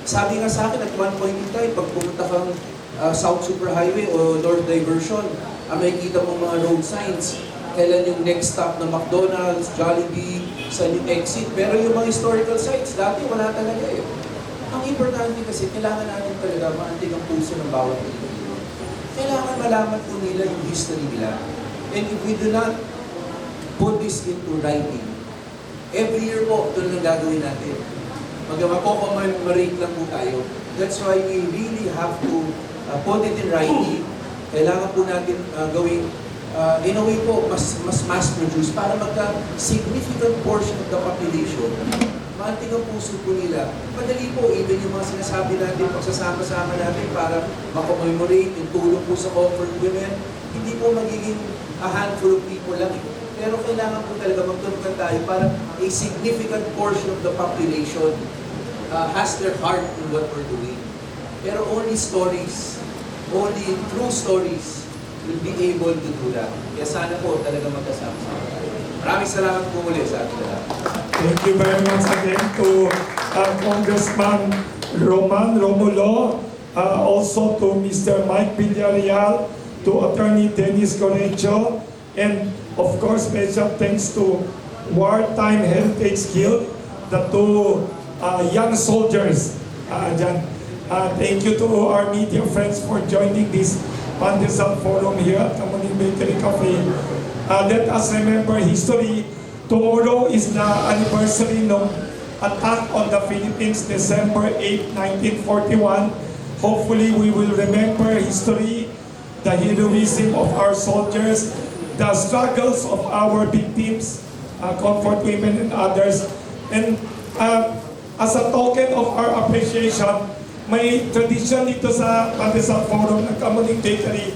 Sabi nga sa akin at one point in time, pag pumunta kang South Superhighway o North Diversion, makikita mo mga road signs. Kailan yung next stop na McDonald's, Jollibee, saan yung exit. Pero yung mga historical sites, dati wala talaga eh. Ang importante kasi, kailangan natin talaga maantig ang puso ng bawat Pilipino. Kailangan malaman po nila yung history nila. And if we do not put this into writing, every year po, ito lang gagawin natin. Mako-commemorate lang po tayo. That's why we really have to put it in writing. Kailangan po natin gawing, in a way po, mas mass-produce para magka-significant portion of the population. Maanting ang puso po nila. Madali po, even yung mga sinasabi natin, pagsasama-sama natin para mako-commemorate yung tulong po sa comfort women, hindi po magiging a handful of people lang. Pero kailangan po talaga magtulungan tayo para a significant portion of the population has their heart in what we're doing. Pero only stories, only true stories will be able to do that. Kaya sana po talaga magkasama-sama tayo. Maraming salamat po muli sa ating lahat. Thank you very much again to Congressman Roman Romulo, also to Mr. Mike Villarreal, to Attorney Dennis Correcho, and of course, special thanks to Wartime Heritage Guild, the two young soldiers dyan. Thank you to our media friends for joining this Pandesal Forum here at Kamuning Bakery Cafe. Let us remember history. Tomorrow is the anniversary ng attack on the Philippines, December 8, 1941. Hopefully, we will remember history, the heroism of our soldiers, the struggles of our victims, comfort women and others. And as a token of our appreciation, may tradition dito sa Pandesal Forum ng Kamuning Bakery